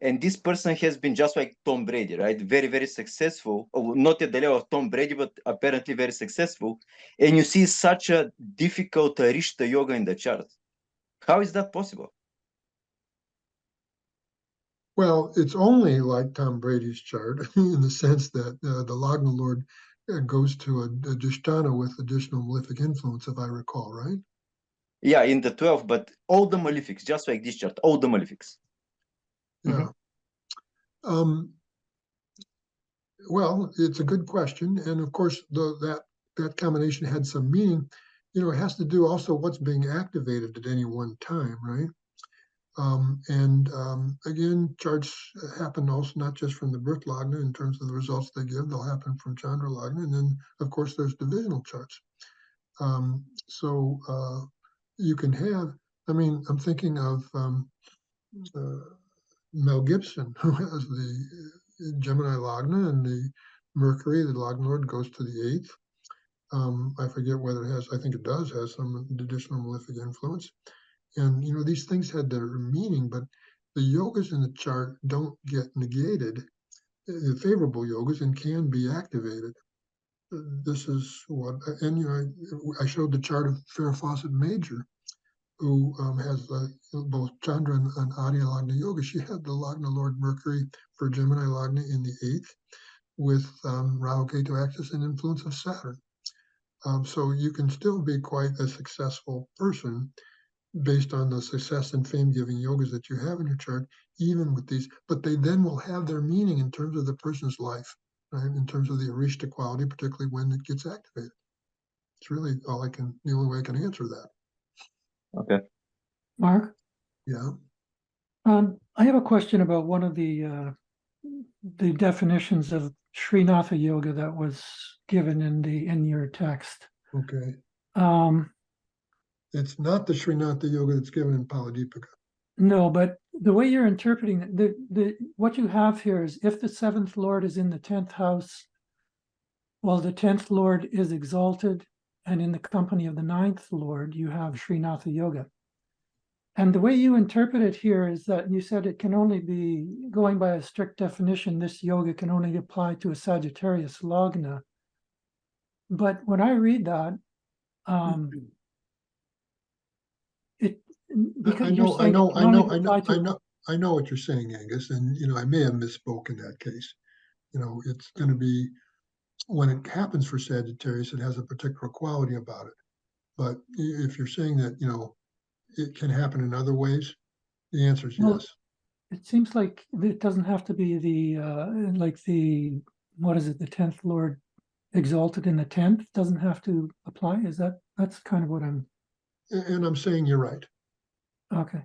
and this person has been just like Tom Brady, right? Very, very successful. Not at the level of Tom Brady, but apparently very successful. And you see such a difficult Rishta yoga in the chart. How is that possible? Well, it's only like Tom Brady's chart in the sense that the Lagna Lord goes to a Dhisthana with additional malefic influence, if I recall, right? Yeah, in the 12, but all the malefics, just like this chart, all the malefics. Yeah. Well, it's a good question. And of course, that combination had some meaning. You know, it has to do also what's being activated at any one time, right? Again, charts happen also not just from the birth lagna in terms of the results they give, they'll happen from Chandra lagna. And then, of course, there's divisional charts. You can have, I mean, I'm thinking of Mel Gibson, who has the Gemini lagna, and the Mercury, the lagna lord, goes to the 8th. I forget whether it has, I think it does have some additional malefic influence. And, you know, these things had their meaning, but the yogas in the chart don't get negated, the favorable yogas, and can be activated. This is what, and, you know, I showed the chart of Farrah Fawcett Major, who has both Chandra and Adya Lagna Yoga. She had the Lagna Lord Mercury for Gemini Lagna in the 8th with Rahu Ketu axis and influence of Saturn. So you can still be quite a successful person based on the success and fame-giving yogas that you have in your chart, even with these, but they then will have their meaning in terms of the person's life, right? In terms of the Arishta quality, particularly when it gets activated. It's really the only way I can answer that. Okay. Mark? Yeah. I have a question about one of the definitions of Srinatha Yoga that was given in your text. Okay. It's not the Srinatha Yoga that's given in Paladipika. No, but the way you're interpreting it, what you have here is if the 7th Lord is in the 10th house, while the 10th Lord is exalted, and in the company of the 9th Lord, you have Srinatha Yoga. And the way you interpret it here is that you said it can only be, going by a strict definition, this yoga can only apply to a Sagittarius Lagna. But when I read that, I know what you're saying, Angus, and you know I may have misspoke in that case. You know, it's going to be, when it happens for Sagittarius, it has a particular quality about it. But if you're saying that, you know, it can happen in other ways, the answer is yes. It seems like it doesn't have to be the what is it, the 10th Lord exalted in the 10th doesn't have to apply. That's kind of what I'm. And I'm saying you're right. Okay,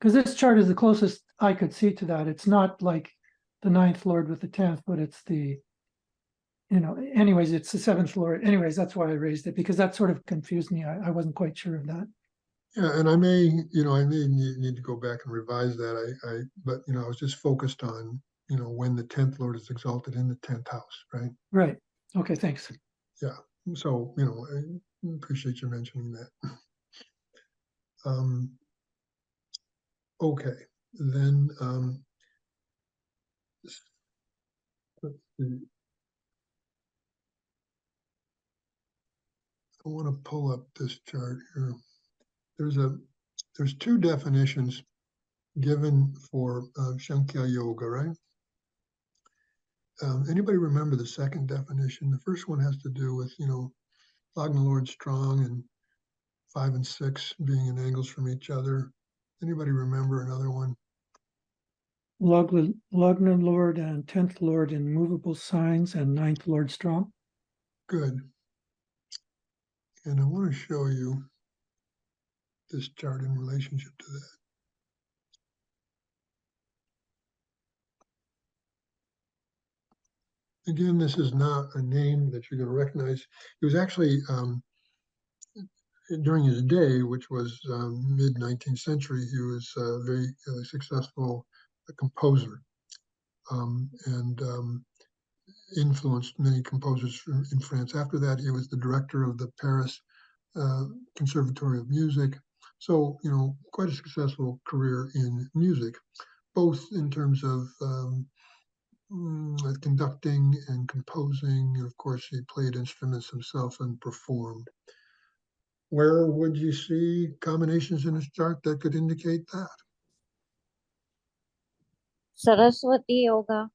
because this chart is the closest I could see to that. It's not like the 9th Lord with the 10th, but it's the, you know, anyways, it's the 7th Lord. Anyways, that's why I raised it, because that sort of confused me. I wasn't quite sure of that. Yeah, and I may need to go back and revise that. But you know, I was just focused on, you know, when the 10th Lord is exalted in the 10th house, right? Right. Okay, thanks. Yeah. So, you know, I appreciate you mentioning that. Okay, then let's see. I want to pull up this chart here. There's two definitions given for Sankhya Yoga, right? Anybody remember the second definition? The first one has to do with, you know, Lagna Lord strong and 5 and 6 being in angles from each other. Anybody remember another one? Lagna Lord and 10th Lord in movable signs and 9th Lord strong. Good. And I want to show you this chart in relationship to that. Again, this is not a name that you're going to recognize. It was actually during his day, which was mid-19th century, he was a very successful composer and influenced many composers in France. After that, he was the director of the Paris Conservatory of Music. So, you know, quite a successful career in music, both in terms of conducting and composing. And of course, he played instruments himself and performed. Where would you see combinations in his chart that could indicate that? Saraswati Yoga.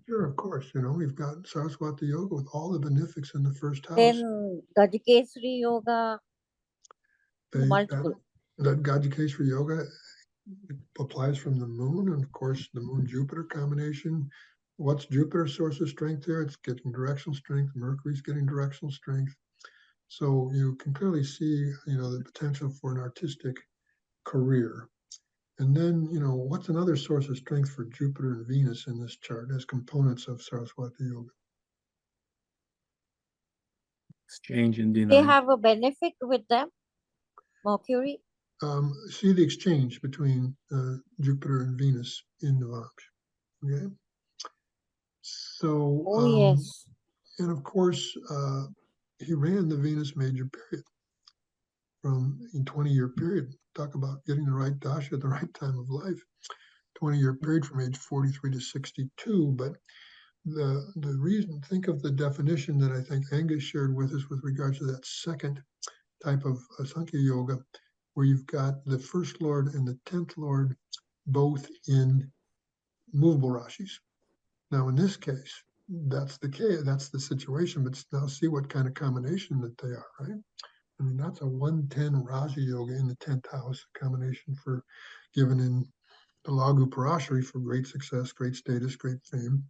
Sure, of course. You know, we've got Saraswati Yoga with all the benefics in the first house. Then Gajikesri Yoga. Multiple. That Gajikesri Yoga applies from the moon, and of course the moon-Jupiter combination. What's Jupiter's source of strength here? It's getting directional strength. Mercury's getting directional strength. So you can clearly see, you know, the potential for an artistic career. And then, you know, what's another source of strength for Jupiter and Venus in this chart as components of Saraswati Yoga? Exchange and denial. They have a benefic with them, Mercury. See the exchange between Jupiter and Venus in the Vak. Okay. So, yes. And of course, he ran the Venus major period from a 20-year period. Talk about getting the right dasha at the right time of life. 20-year period from age 43 to 62. But the reason, think of the definition that I think Angus shared with us with regards to that second type of Sankhya Yoga, where you've got the first Lord and the 10th Lord both in movable rashis. Now, in this case, that's the situation, but now see what kind of combination that they are, right? I mean, that's a 110 Raja Yoga in the 10th house, combination for given in the Lagu Parashari for great success, great status, great fame.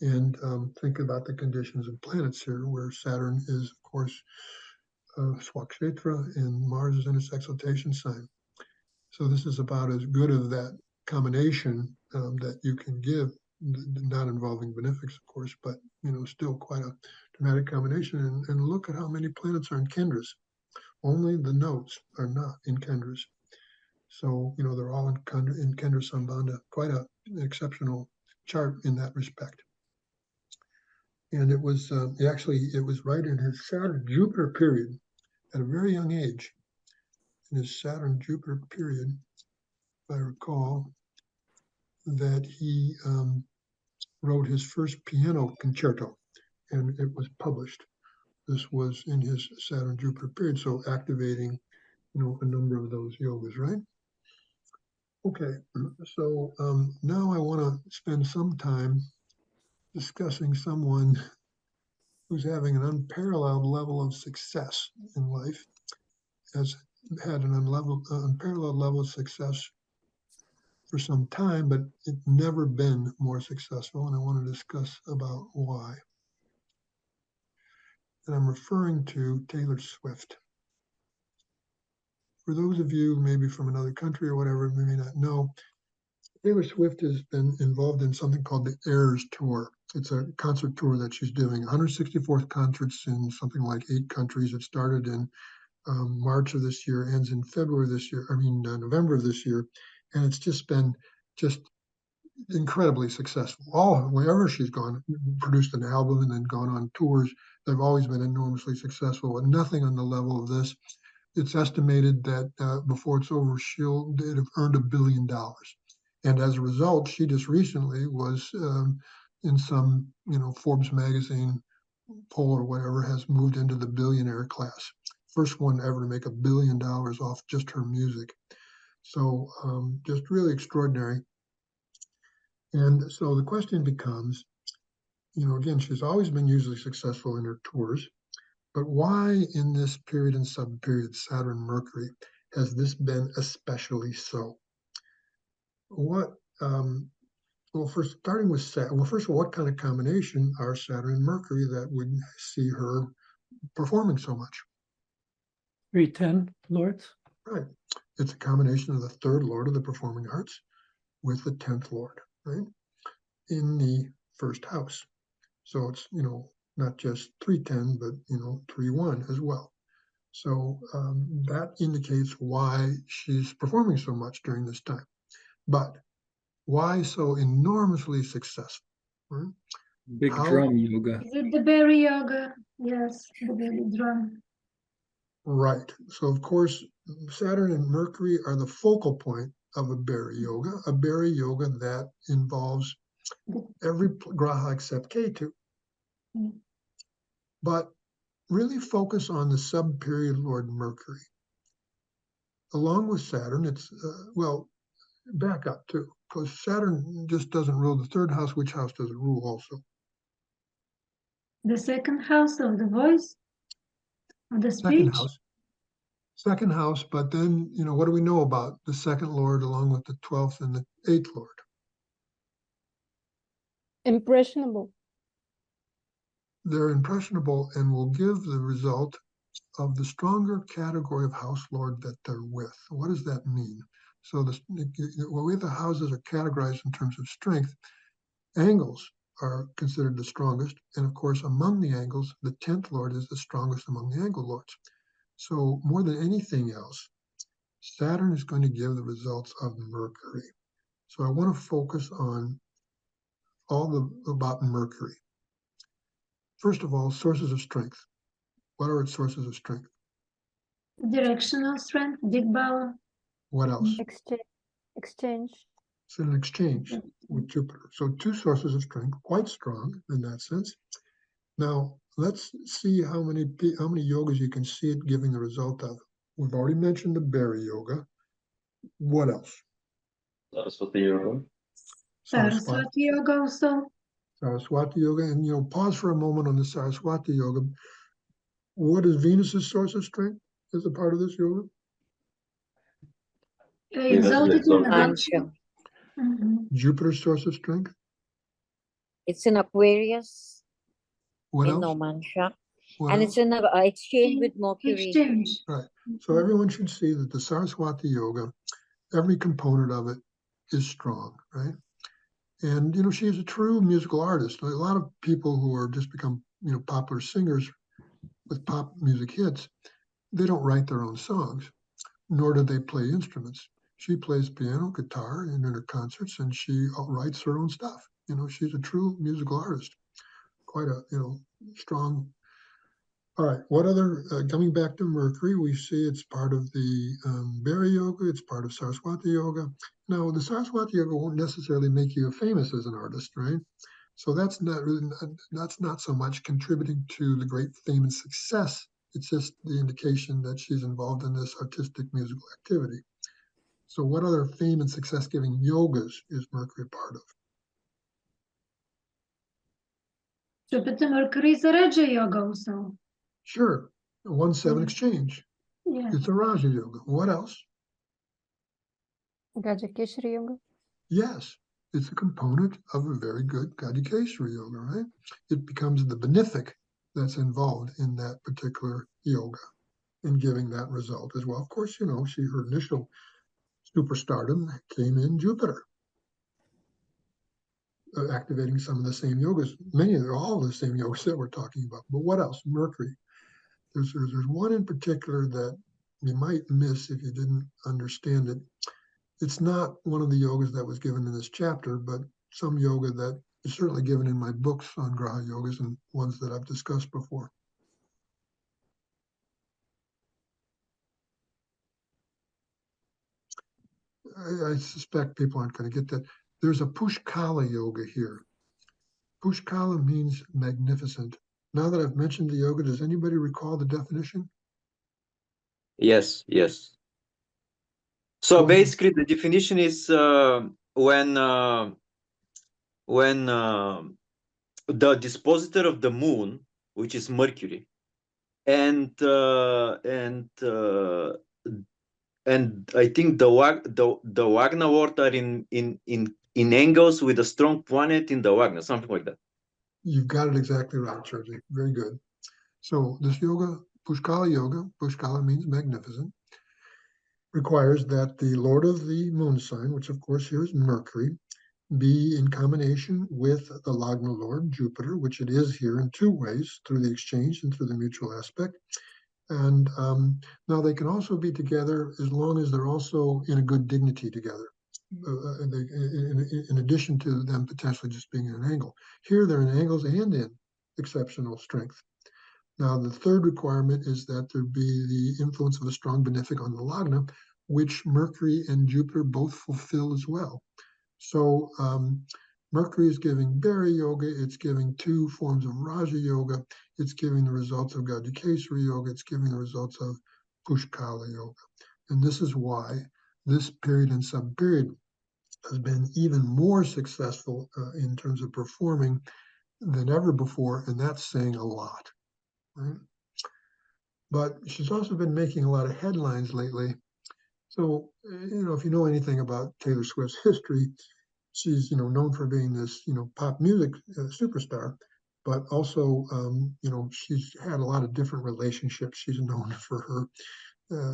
And think about the conditions of planets here, where Saturn is, of course, Swakshetra, and Mars is in its exaltation sign. So this is about as good of that combination that you can give, not involving benefics, of course, but, you know, still quite a dramatic combination. And look at how many planets are in Kendras. Only the notes are not in Kendras. So, you know, they're all in Kendra Sambandha. Quite an exceptional chart in that respect. And it was it was right in his Saturn-Jupiter period at a very young age. In his Saturn-Jupiter period, if I recall, that he wrote his first piano concerto, and it was published. This was in his Saturn-Jupiter period, so activating, you know, a number of those yogas, right? Okay, so now I want to spend some time discussing someone who's having an unparalleled level of success in life, has had an unparalleled level of success for some time, but it's never been more successful, and I want to discuss about why. And I'm referring to Taylor Swift. For those of you maybe from another country or whatever, who may not know, Taylor Swift has been involved in something called the Eras Tour. It's a concert tour that she's doing, 164th concerts in something like 8 countries. It started in March of this year, ends in February this year, November of this year. And it's just been incredibly successful. Wherever she's gone, produced an album and then gone on tours, they've always been enormously successful, but nothing on the level of this. It's estimated that before it's over, she'll have earned $1 billion. And as a result, she just recently was in some, you know, Forbes magazine poll or whatever, has moved into the billionaire class. First one ever to make $1 billion off just her music. So just really extraordinary. And so the question becomes, you know, again, she's always been usually successful in her tours, but why in this period and sub-period, Saturn, Mercury, has this been especially so? what, well, first starting with Saturn, well, first of all, what kind of combination are Saturn and Mercury that would see her performing so much? 310 lords. Right. It's a combination of the third lord of the performing arts with the 10th lord, right? In the first house. So it's, not just 310, but, 3-1 as well. So that indicates why she's performing so much during this time. But why so enormously successful? Right? Big drum yoga. Is it the berry yoga? Yes, the berry drum. Right. So of course, Saturn and Mercury are the focal point of a berry yoga that involves every graha except Ketu. Mm. But really focus on the sub-period Lord Mercury. Along with Saturn, it's, well, back up too, because Saturn just doesn't rule the third house. Which house does it rule also? The second house of the voice, of the Second speech. house. Second house, but then, what do we know about the second Lord along with the 12th and the 8th Lord? Impressionable. They're impressionable and will give the result of the stronger category of house lord that they're with. What does that mean? So the way the houses are categorized in terms of strength, angles are considered the strongest. And of course, among the angles, the 10th lord is the strongest among the angle lords. So more than anything else, Saturn is going to give the results of Mercury. So I want to focus on about Mercury. First of all, sources of strength. What are its sources of strength? Directional strength, Digbala. What else? Exchange. It's an exchange with Jupiter. So two sources of strength, quite strong in that sense. Now, let's see how many yogas you can see it giving the result of. We've already mentioned the berry yoga. What else? Saraswati yoga. Saraswati yoga also. Saraswati yoga. And, pause for a moment on the Saraswati yoga. What is Venus's source of strength as a part of this yoga? Exalted in the Jupiter's source of strength? It's in Aquarius. What in else? Nomansha. What And else? it's in an exchange with Mercury. Exchange. Right. So everyone should see that the Saraswati yoga, every component of it is strong, right? And, she is a true musical artist. A lot of people who are just become, popular singers with pop music hits, they don't write their own songs, nor do they play instruments. She plays piano, guitar in her concerts, and she writes her own stuff. She's a true musical artist. Quite a, strong. All right, what other, coming back to Mercury, we see it's part of the berry yoga, it's part of Saraswati yoga. Now, the Saraswati yoga won't necessarily make you famous as an artist, right? So that's not so much contributing to the great fame and success. It's just the indication that she's involved in this artistic musical activity. So what other fame and success-giving yogas is Mercury part of? Jupiter Mercury is a Raja yoga also. Sure, 1-7 exchange. Yeah. It's a Raja yoga. What else? Gajakeshari yoga. Yes, it's a component of a very good Gadikeshwari yoga, right? It becomes the benefic that's involved in that particular yoga in giving that result as well. Of course, her initial superstardom came in Jupiter, activating some of the same yogas, all the same yogas that we're talking about. But what else? Mercury. There's one in particular that you might miss if you didn't understand it. It's not one of the yogas that was given in this chapter, but some yoga that is certainly given in my books on Graha yogas and ones that I've discussed before. I suspect people aren't going to get that. There's a Pushkala yoga here. Pushkala means magnificent. Now that I've mentioned the yoga, does anybody recall the definition? Yes. So basically, the definition is when the dispositor of the moon, which is Mercury, and and I think the Wagner world are in angles with a strong planet in the Wagner, something like that. You've got it exactly right, Sergey. Very good. So this yoga, Pushkala means magnificent, requires that the Lord of the moon sign, which of course here is Mercury, be in combination with the Lagna Lord, Jupiter, which it is here in two ways, through the exchange and through the mutual aspect. And now they can also be together as long as they're also in a good dignity together, in addition to them potentially just being in an angle. Here they're in angles and in exceptional strength. Now, the third requirement is that there be the influence of a strong benefic on the Lagna, which Mercury and Jupiter both fulfill as well. So Mercury is giving Bhari Yoga, it's giving two forms of Raja Yoga, it's giving the results of Gajikesari Yoga, it's giving the results of Pushkala Yoga. And this is why this period and sub-period has been even more successful in terms of performing than ever before, and that's saying a lot. Right? But she's also been making a lot of headlines lately. So, if you know anything about Taylor Swift's history, she's, known for being this, pop music superstar, but also, she's had a lot of different relationships. She's known for her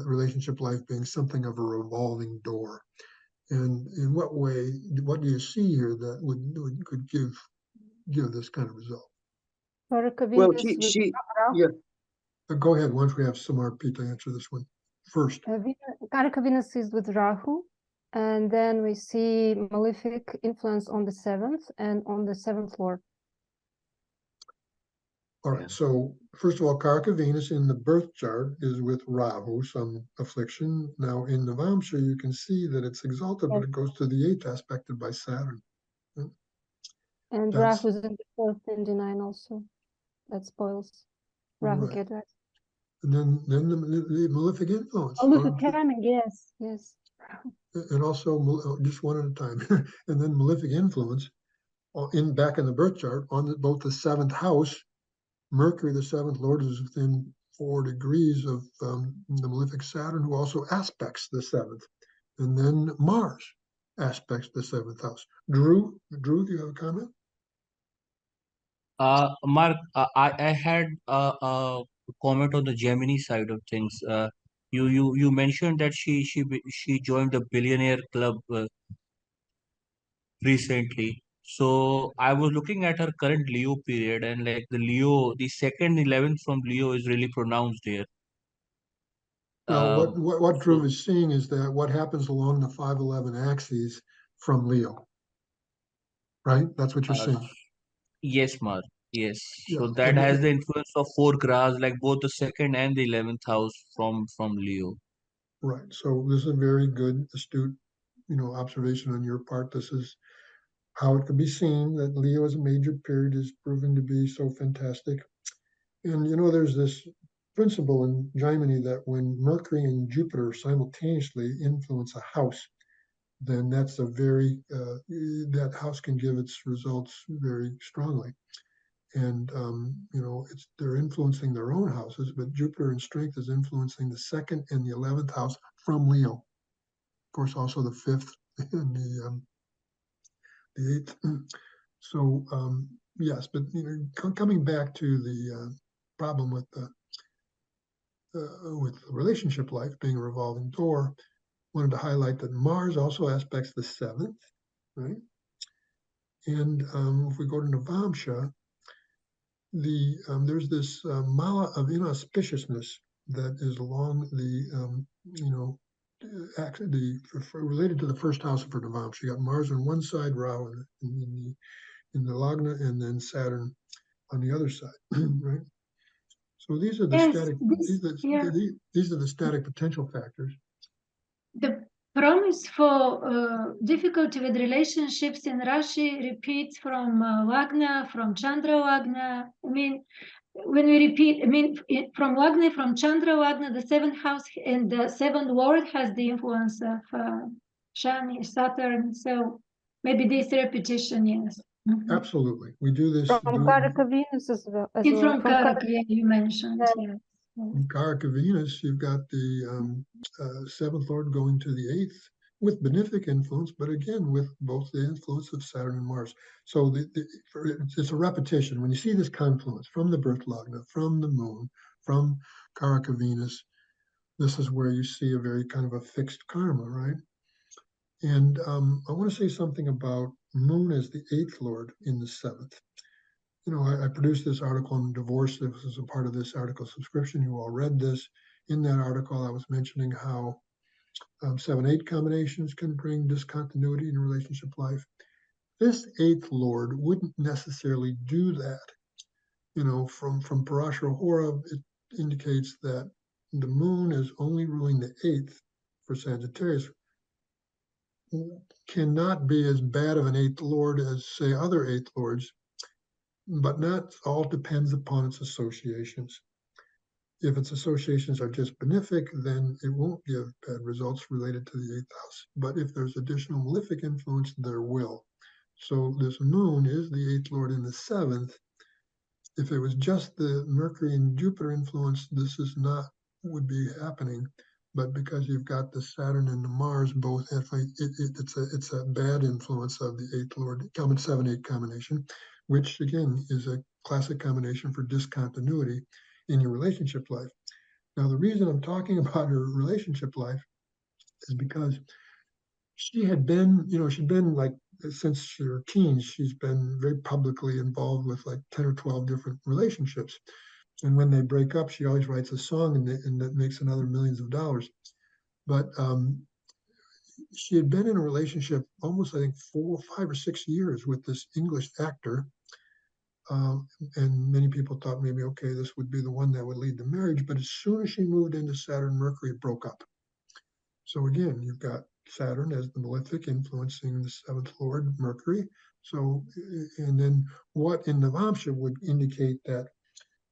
relationship life being something of a revolving door. And in what way, what do you see here that could give this kind of result? Well, she yeah. Go ahead, once we have Samar Pita answer this one first. Karaka Venus is with Rahu, and then we see malefic influence on the 7th and on the 7th Lord. All right, so first of all, Karaka Venus in the birth chart is with Rahu, some affliction. Now in Navamsha, you can see that it's exalted, but it goes to the 8th, aspected by Saturn. And Rahu is in the 4th and the 9 also. That spoils Rahu Right. Ketu. And then the malefic influence. Malefic karmic, yes. And also just one at a time. And then malefic influence back in the birth chart on both the 7th house. Mercury, the 7th Lord, is within 4 degrees of the malefic Saturn, who also aspects the 7th. And then Mars aspects the 7th house. Drew, do you have a comment? Mark, I had a comment on the Gemini side of things. You mentioned that she joined the billionaire club recently. So I was looking at her current Leo period, and like the 2nd 11th from Leo is really pronounced here. Well, what Drew is seeing is that what happens along the 511 axis from Leo, right? That's what you're seeing. Yes, Mark. Yes. Yeah, So that has the influence of 4 grahas, like both the 2nd and the 11th house from Leo. Right. So this is a very good, astute, observation on your part. This is how it can be seen that Leo as a major period is proven to be so fantastic. And there's this principle in Gemini that when Mercury and Jupiter simultaneously influence a house, then that's a very that house can give its results very strongly. And they're influencing their own houses, but Jupiter in strength is influencing the 2nd and the 11th house from Leo. Of course, also the 5th and the 8th. So yes, but coming back to the problem with the relationship life being a revolving door, wanted to highlight that Mars also aspects the 7th, right? And if we go to Navamsha, there's this mala of inauspiciousness that is along the related to the 1st house for Navamsha. You got Mars on one side, Rahu in the Lagna, and then Saturn on the other side, right? So these are the these are the static potential factors. The promise for difficulty with relationships in Rashi repeats from Lagna, from Chandra Lagna. I mean, when we repeat, from Lagna, from Chandra Lagna, the 7th house and the 7th Lord has the influence of Shani, Saturn. So maybe this repetition, yes. Mm-hmm. Absolutely. We do this. From Karaka Venus as well. From Karaka, you mentioned, yes. In Karaka Venus, you've got the seventh lord going to the eighth with benefic influence, but again, with both the influence of Saturn and Mars. So it's a repetition. When you see this confluence from the birth lagna, from the moon, from Karaka Venus, this is where you see a very kind of a fixed karma, right? And I want to say something about moon as the eighth lord in the seventh. You know, I produced this article on divorce. This is a part of this article subscription. You all read this. In that article, I was mentioning how 7-8 combinations can bring discontinuity in relationship life. This eighth lord wouldn't necessarily do that. You know, from Parashara Hora, it indicates that the moon is only ruling the eighth for Sagittarius. Cannot be as bad of an eighth lord as, say, other eighth lords, but not all depends upon its associations. If its associations are just benefic, then it won't give bad results related to the eighth house. But if there's additional malefic influence, there will. So this moon is the eighth lord in the seventh. If it was just the Mercury and Jupiter influence, this is not would be happening. But because you've got the Saturn and the Mars both, it's a bad influence of the eighth lord, 7-8 combination, which again is a classic combination for discontinuity in your relationship life. Now, the reason I'm talking about her relationship life is because she had been, you know, she'd been like, since her teens, she's been very publicly involved with like 10 or 12 different relationships. And when they break up, she always writes a song and that makes another millions of dollars. But she had been in a relationship almost, I think, 4, 5, or 6 years with this English actor. And many people thought maybe, okay, this would be the one that would lead to marriage. But as soon as she moved into Saturn, Mercury, it broke up. So again, you've got Saturn as the malefic influencing the seventh lord, Mercury. So, and then what in Navamsha would indicate that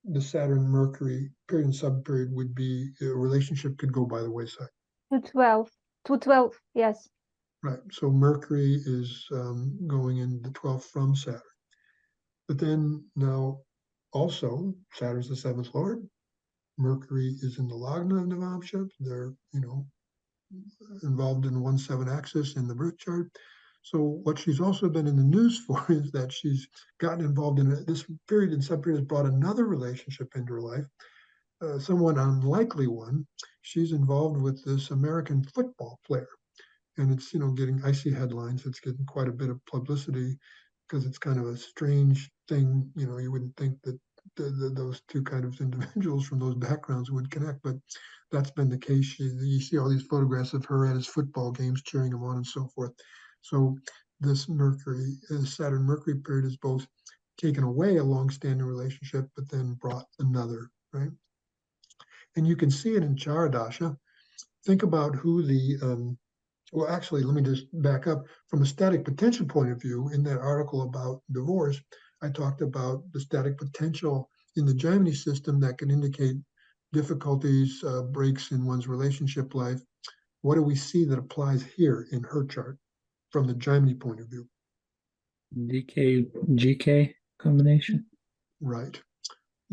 the Saturn-Mercury period and subperiod would be, a relationship could go by the wayside. 212, yes. Right, so Mercury is going in the 12th from Saturn. But then now also Saturn's the seventh lord. Mercury is in the Lagna of Navamsha. They're, you know, involved in the 1-7 axis in the birth chart. So what she's also been in the news for is that she's gotten involved in this period and subperiod has brought another relationship into her life, somewhat unlikely one. She's involved with this American football player. And it's, you know, getting, I see headlines, it's getting quite a bit of publicity because it's kind of a strange thing. You know, you wouldn't think that those two kind of individuals from those backgrounds would connect, but that's been the case. You see all these photographs of her at his football games, cheering him on and so forth. So this Mercury, Saturn-Mercury period is both taken away a long-standing relationship, but then brought another, right? And you can see it in Charadasha. Think about who the, well, actually, let me just back up. From a static potential point of view, in that article about divorce, I talked about the static potential in the Gemini system that can indicate difficulties, breaks in one's relationship life. What do we see that applies here in her chart from the Gemini point of view? DK, GK combination. Right.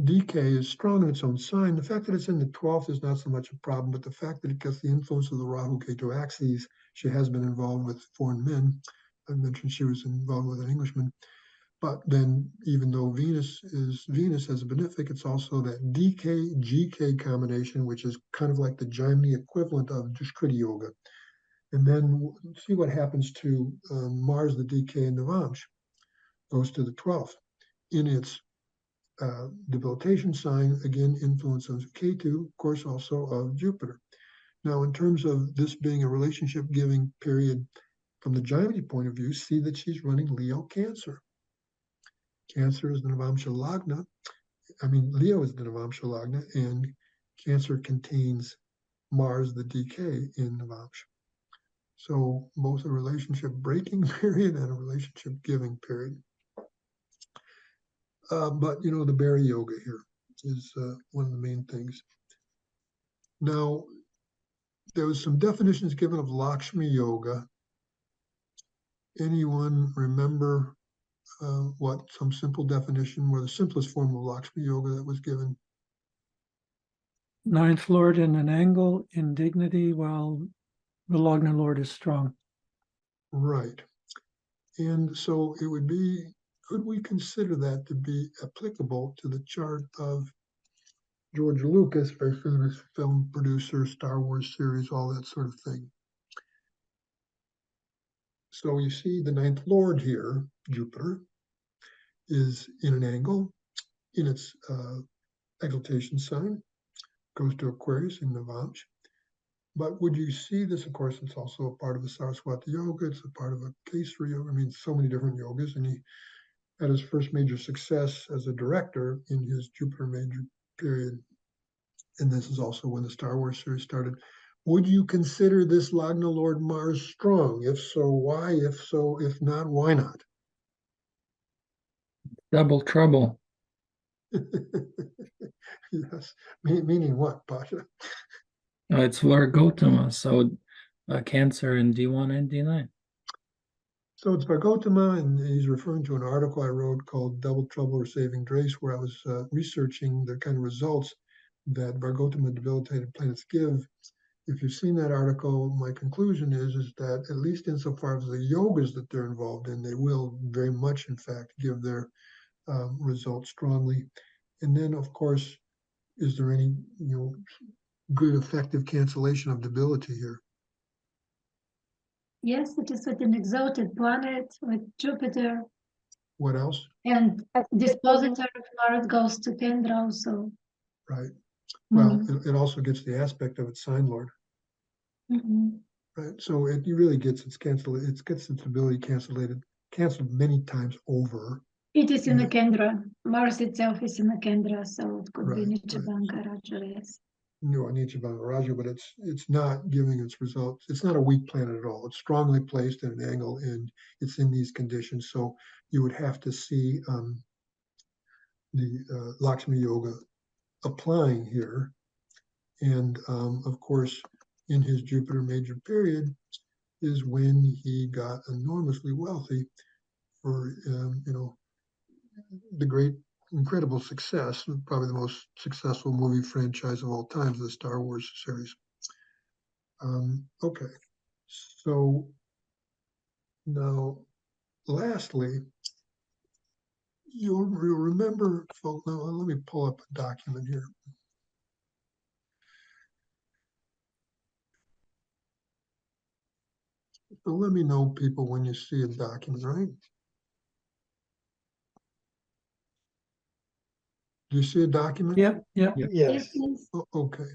DK is strong in its own sign. The fact that it's in the 12th is not so much a problem, but the fact that it gets the influence of the Rahu Ketu axes, she has been involved with foreign men. I mentioned she was involved with an Englishman. But then even though Venus as a benefic, it's also that DK-GK combination, which is kind of like the Gemini equivalent of Dushkriti Yoga. And then see what happens to Mars, the DK in Navamsha, goes to the 12th. In its debilitation sign, again, influence of Ketu, of course, also of Jupiter. Now, in terms of this being a relationship-giving period from the Gemini point of view, see that she's running Leo Cancer. Cancer is the Navamsha Lagna. I mean, Leo is the Navamsha Lagna, and Cancer contains Mars, the DK, in Navamsha. So both a relationship-breaking period and a relationship-giving period. But, you know, the Berry Yoga here is one of the main things. Now, there was some definitions given of Lakshmi Yoga. Anyone remember what some simple definition or the simplest form of Lakshmi Yoga that was given? Ninth Lord in an angle in dignity, while the Lagna Lord is strong. Right. And so it would be, could we consider that to be applicable to the chart of George Lucas, very famous film producer, Star Wars series, all that sort of thing? So you see the ninth Lord here, Jupiter, is in an angle in its exaltation sign, goes to Aquarius in Navamsh. But would you see this? Of course, it's also a part of the Saraswati Yoga. It's a part of a Kesari Yoga. I mean, so many different yogas. And he had his first major success as a director in his Jupiter major period. And this is also when the Star Wars series started. Would you consider this Lagna Lord Mars strong? If so, why? If so, if not, why not? Double trouble. Yes. Meaning what, Pasha? It's Vargotama, so Cancer in D1 and D9. So it's Vargotama, and he's referring to an article I wrote called Double Trouble or Saving Grace, where I was researching the kind of results that Vargotama debilitated planets give. If you've seen that article, my conclusion is that at least insofar as the yogas that they're involved in, they will very much, in fact, give their results strongly. And then, of course, is there any good effective cancellation of debility here? Yes, it is with an exalted planet, with Jupiter. What else? And dispositor of Mars goes to Kendra also. Right. Well, it also gets the aspect of its sign lord. Right. So it really gets its ability canceled many times over. It is in a Kendra. Mars itself is in a Kendra, so it could be Nichabanga Raju, yes. No, Nichabanga Raju, but it's not giving its results. It's not a weak planet at all. It's strongly placed at an angle, and it's in these conditions. So you would have to see the Lakshmi Yoga applying here. And of course, in his Jupiter major period is when he got enormously wealthy for, the great, incredible success, probably the most successful movie franchise of all time, the Star Wars series. Okay, so now, lastly, you'll remember, folks, now let me pull up a document here. So let me know, people, when you see a document, right? Do you see a document? Yep. Yes. Okay.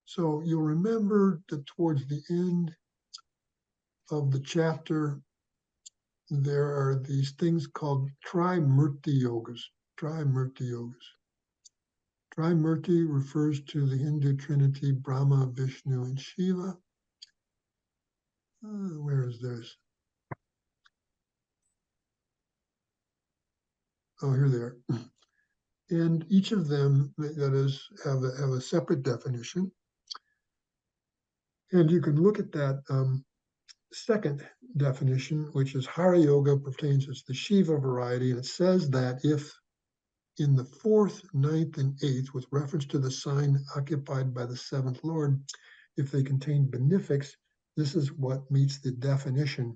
So you'll remember that towards the end of the chapter, there are these things called Trimurti yogas. Trimurti yogas. Trimurti refers to the Hindu trinity Brahma, Vishnu, and Shiva. Where is this? Oh, here they are. And each of them, that is, have a separate definition. And you can look at that second definition, which is Hara Yoga, pertains to the Shiva variety. And it says that if in the 4th, 9th, and 8th, with reference to the sign occupied by the 7th Lord, if they contain benefics, this is what meets the definition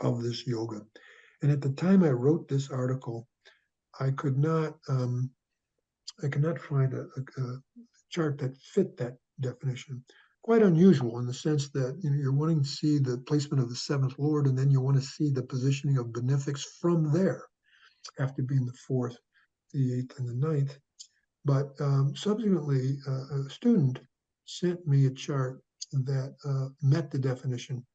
of this yoga. And at the time I wrote this article, I could not find a chart that fit that definition. Quite unusual in the sense that you're wanting to see the placement of the 7th Lord, and then you want to see the positioning of benefics from there, after being the 4th, the 8th, and the 9th. But subsequently, a student sent me a chart that met the definition.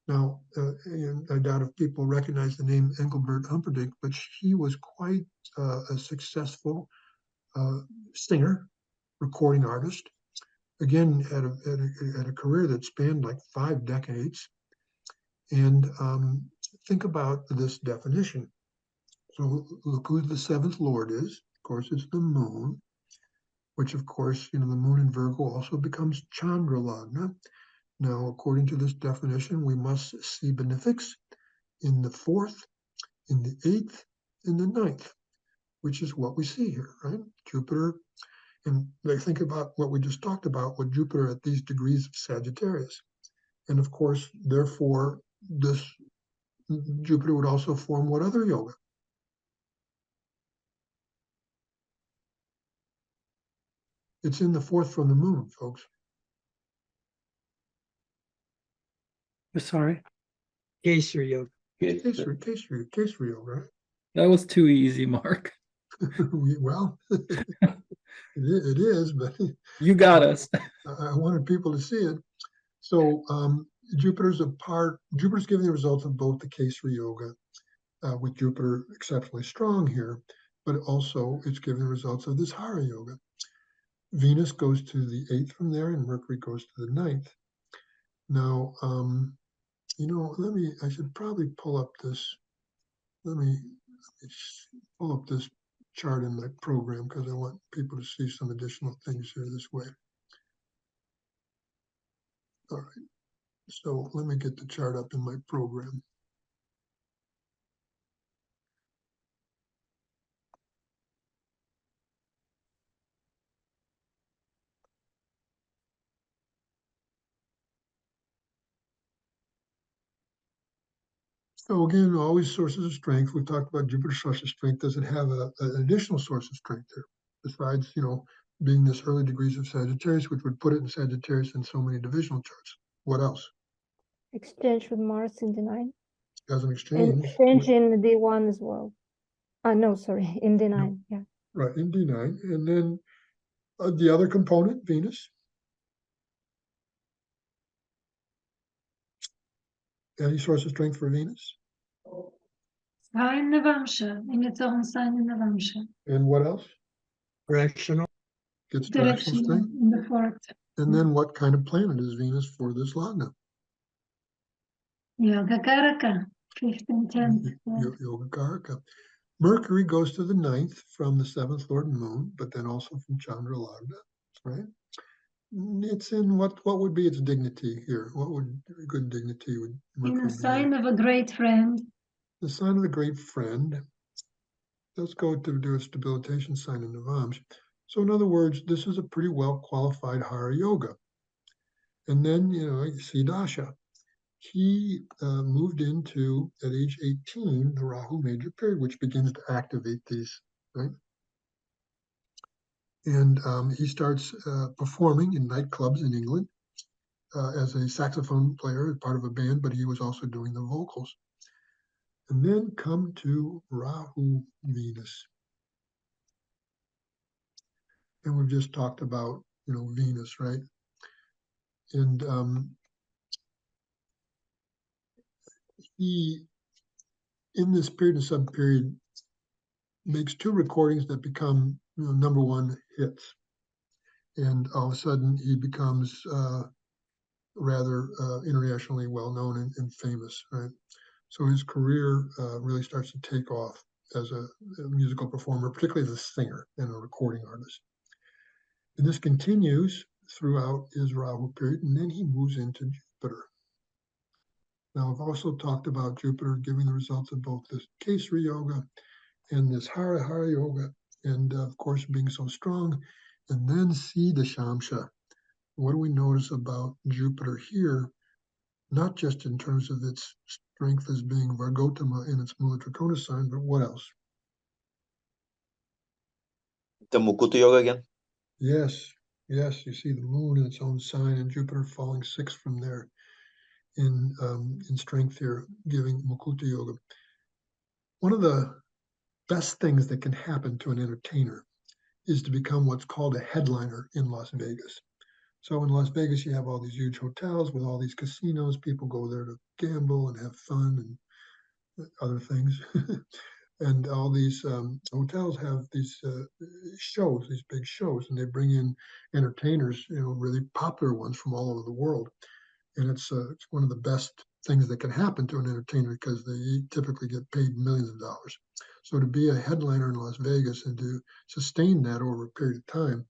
Now, I doubt if people recognize the name Engelbert Humperdinck, but she was quite a successful singer, recording artist. Again, had a career that spanned like 5 decades. And think about this definition. So look who the 7th Lord is. Of course, it's the moon, which of course, the moon in Virgo also becomes Chandra Lagna. Now, according to this definition, we must see benefics in the 4th, in the 8th, in the 9th, which is what we see here, right? Jupiter. And they think about what we just talked about with Jupiter at these degrees of Sagittarius. And of course, therefore, this Jupiter would also form what other yoga? It's in the fourth from the moon, folks. Sorry. Kesari yoga. Kesari yoga, right? That was too easy, Mark. Well, it is, but you got us. I wanted people to see it. So Jupiter's giving the results of both the Kesari yoga, with Jupiter exceptionally strong here, but also it's giving the results of this Hara yoga. Venus goes to the 8th from there, and Mercury goes to the 9th. Now, I should probably pull up this. Let me pull up this chart in my program because I want people to see some additional things here this way. All right, so let me get the chart up in my program. So again, always sources of strength. We talked about Jupiter's source of strength. Does it have an additional source of strength there? Besides, being this early degrees of Sagittarius, which would put it in Sagittarius in so many divisional charts. What else? Exchange with Mars in D9. As an And exchange. exchange in D1 as well. No, sorry, in D9, No. yeah. Right, in D9. And then the other component, Venus. Any source of strength for Venus? Sign Navamsha, in its own sign in Navamsha. And what else? Directional. Gets directional strength. In the fourth. And then what kind of planet is Venus for this Lagna? Yoga Karaka, 15th, 10th. Yoga Karaka. Mercury goes to the 9th from the 7th Lord Moon, but then also from Chandra Lagna, right? It's in what would be its dignity here? What would good dignity would Mercury In a be sign of a great friend. The sign of the great friend. Let's go to do a stabilization sign in Navamsh. So in other words, this is a pretty well qualified Hara Yoga. And then, you see Dasha. He moved into, at age 18, the Rahu major period, which begins to activate these, right? And he starts performing in nightclubs in England as a saxophone player, as part of a band, but he was also doing the vocals. And then come to Rahu Venus. And we've just talked about, Venus, right? And he, in this period and sub-period, makes 2 recordings that become #1 hits. And all of a sudden he becomes rather internationally well-known and famous, right? So his career really starts to take off as a musical performer, particularly as a singer and a recording artist. And this continues throughout his Rahu period, and then he moves into Jupiter. Now, I've also talked about Jupiter giving the results of both this Kesari yoga and this Hara yoga, and of course, being so strong. And then see the Shamsha. What do we notice about Jupiter here? Not just in terms of its strength as being Vargotama in its Mula Trikona sign, but what else? The Mukuta yoga again? Yes, you see the moon in its own sign and Jupiter falling 6 from there in strength here, giving Mukuta yoga. One of the best things that can happen to an entertainer is to become what's called a headliner in Las Vegas. So in Las Vegas, you have all these huge hotels with all these casinos. People go there to gamble and have fun and other things. And all these hotels have these shows, these big shows, and they bring in entertainers, really popular ones from all over the world. And it's one of the best things that can happen to an entertainer because they typically get paid millions of dollars. So to be a headliner in Las Vegas and to sustain that over a period of time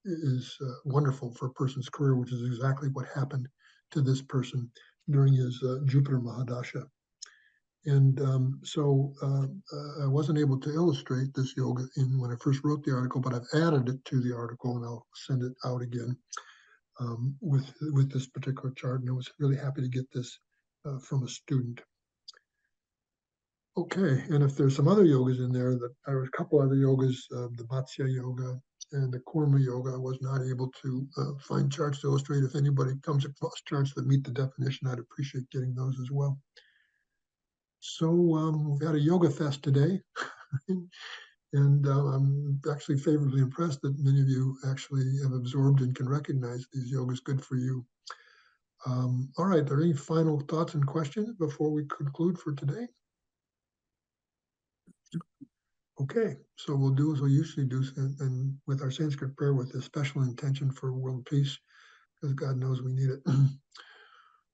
is wonderful for a person's career, which is exactly what happened to this person during his Jupiter Mahadasha. And so I wasn't able to illustrate this yoga when I first wrote the article, but I've added it to the article, and I'll send it out again with this particular chart. And I was really happy to get this from a student. Okay, and if there's some other yogas in there, there were a couple other yogas, the Matsya yoga and the Kurma yoga, I was not able to find charts to illustrate. If anybody comes across charts that meet the definition, I'd appreciate getting those as well. So we've had a yoga fest today, and I'm actually favorably impressed that many of you actually have absorbed and can recognize these yogas. Good for you. All right, are there any final thoughts and questions before we conclude for today? Okay, so we'll do as we usually do, and with our Sanskrit prayer with a special intention for world peace, because God knows we need it.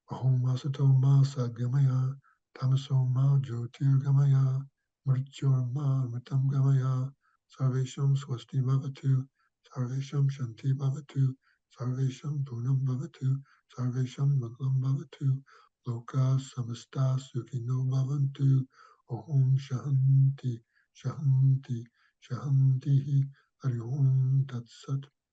Ahom asato ma sadgamaya, tamaso ma jyotirgamaya, mrityur ma mritam gamaya, sarvesham swasti bhavatu, sarvesham shanti bhavatu, sarvesham punam bhavatu, sarvesham maglam bhavatu, loka samasta sukhino bhavantu, Om Shanti, Shanti, Shanti, Hari Om Tat Sat.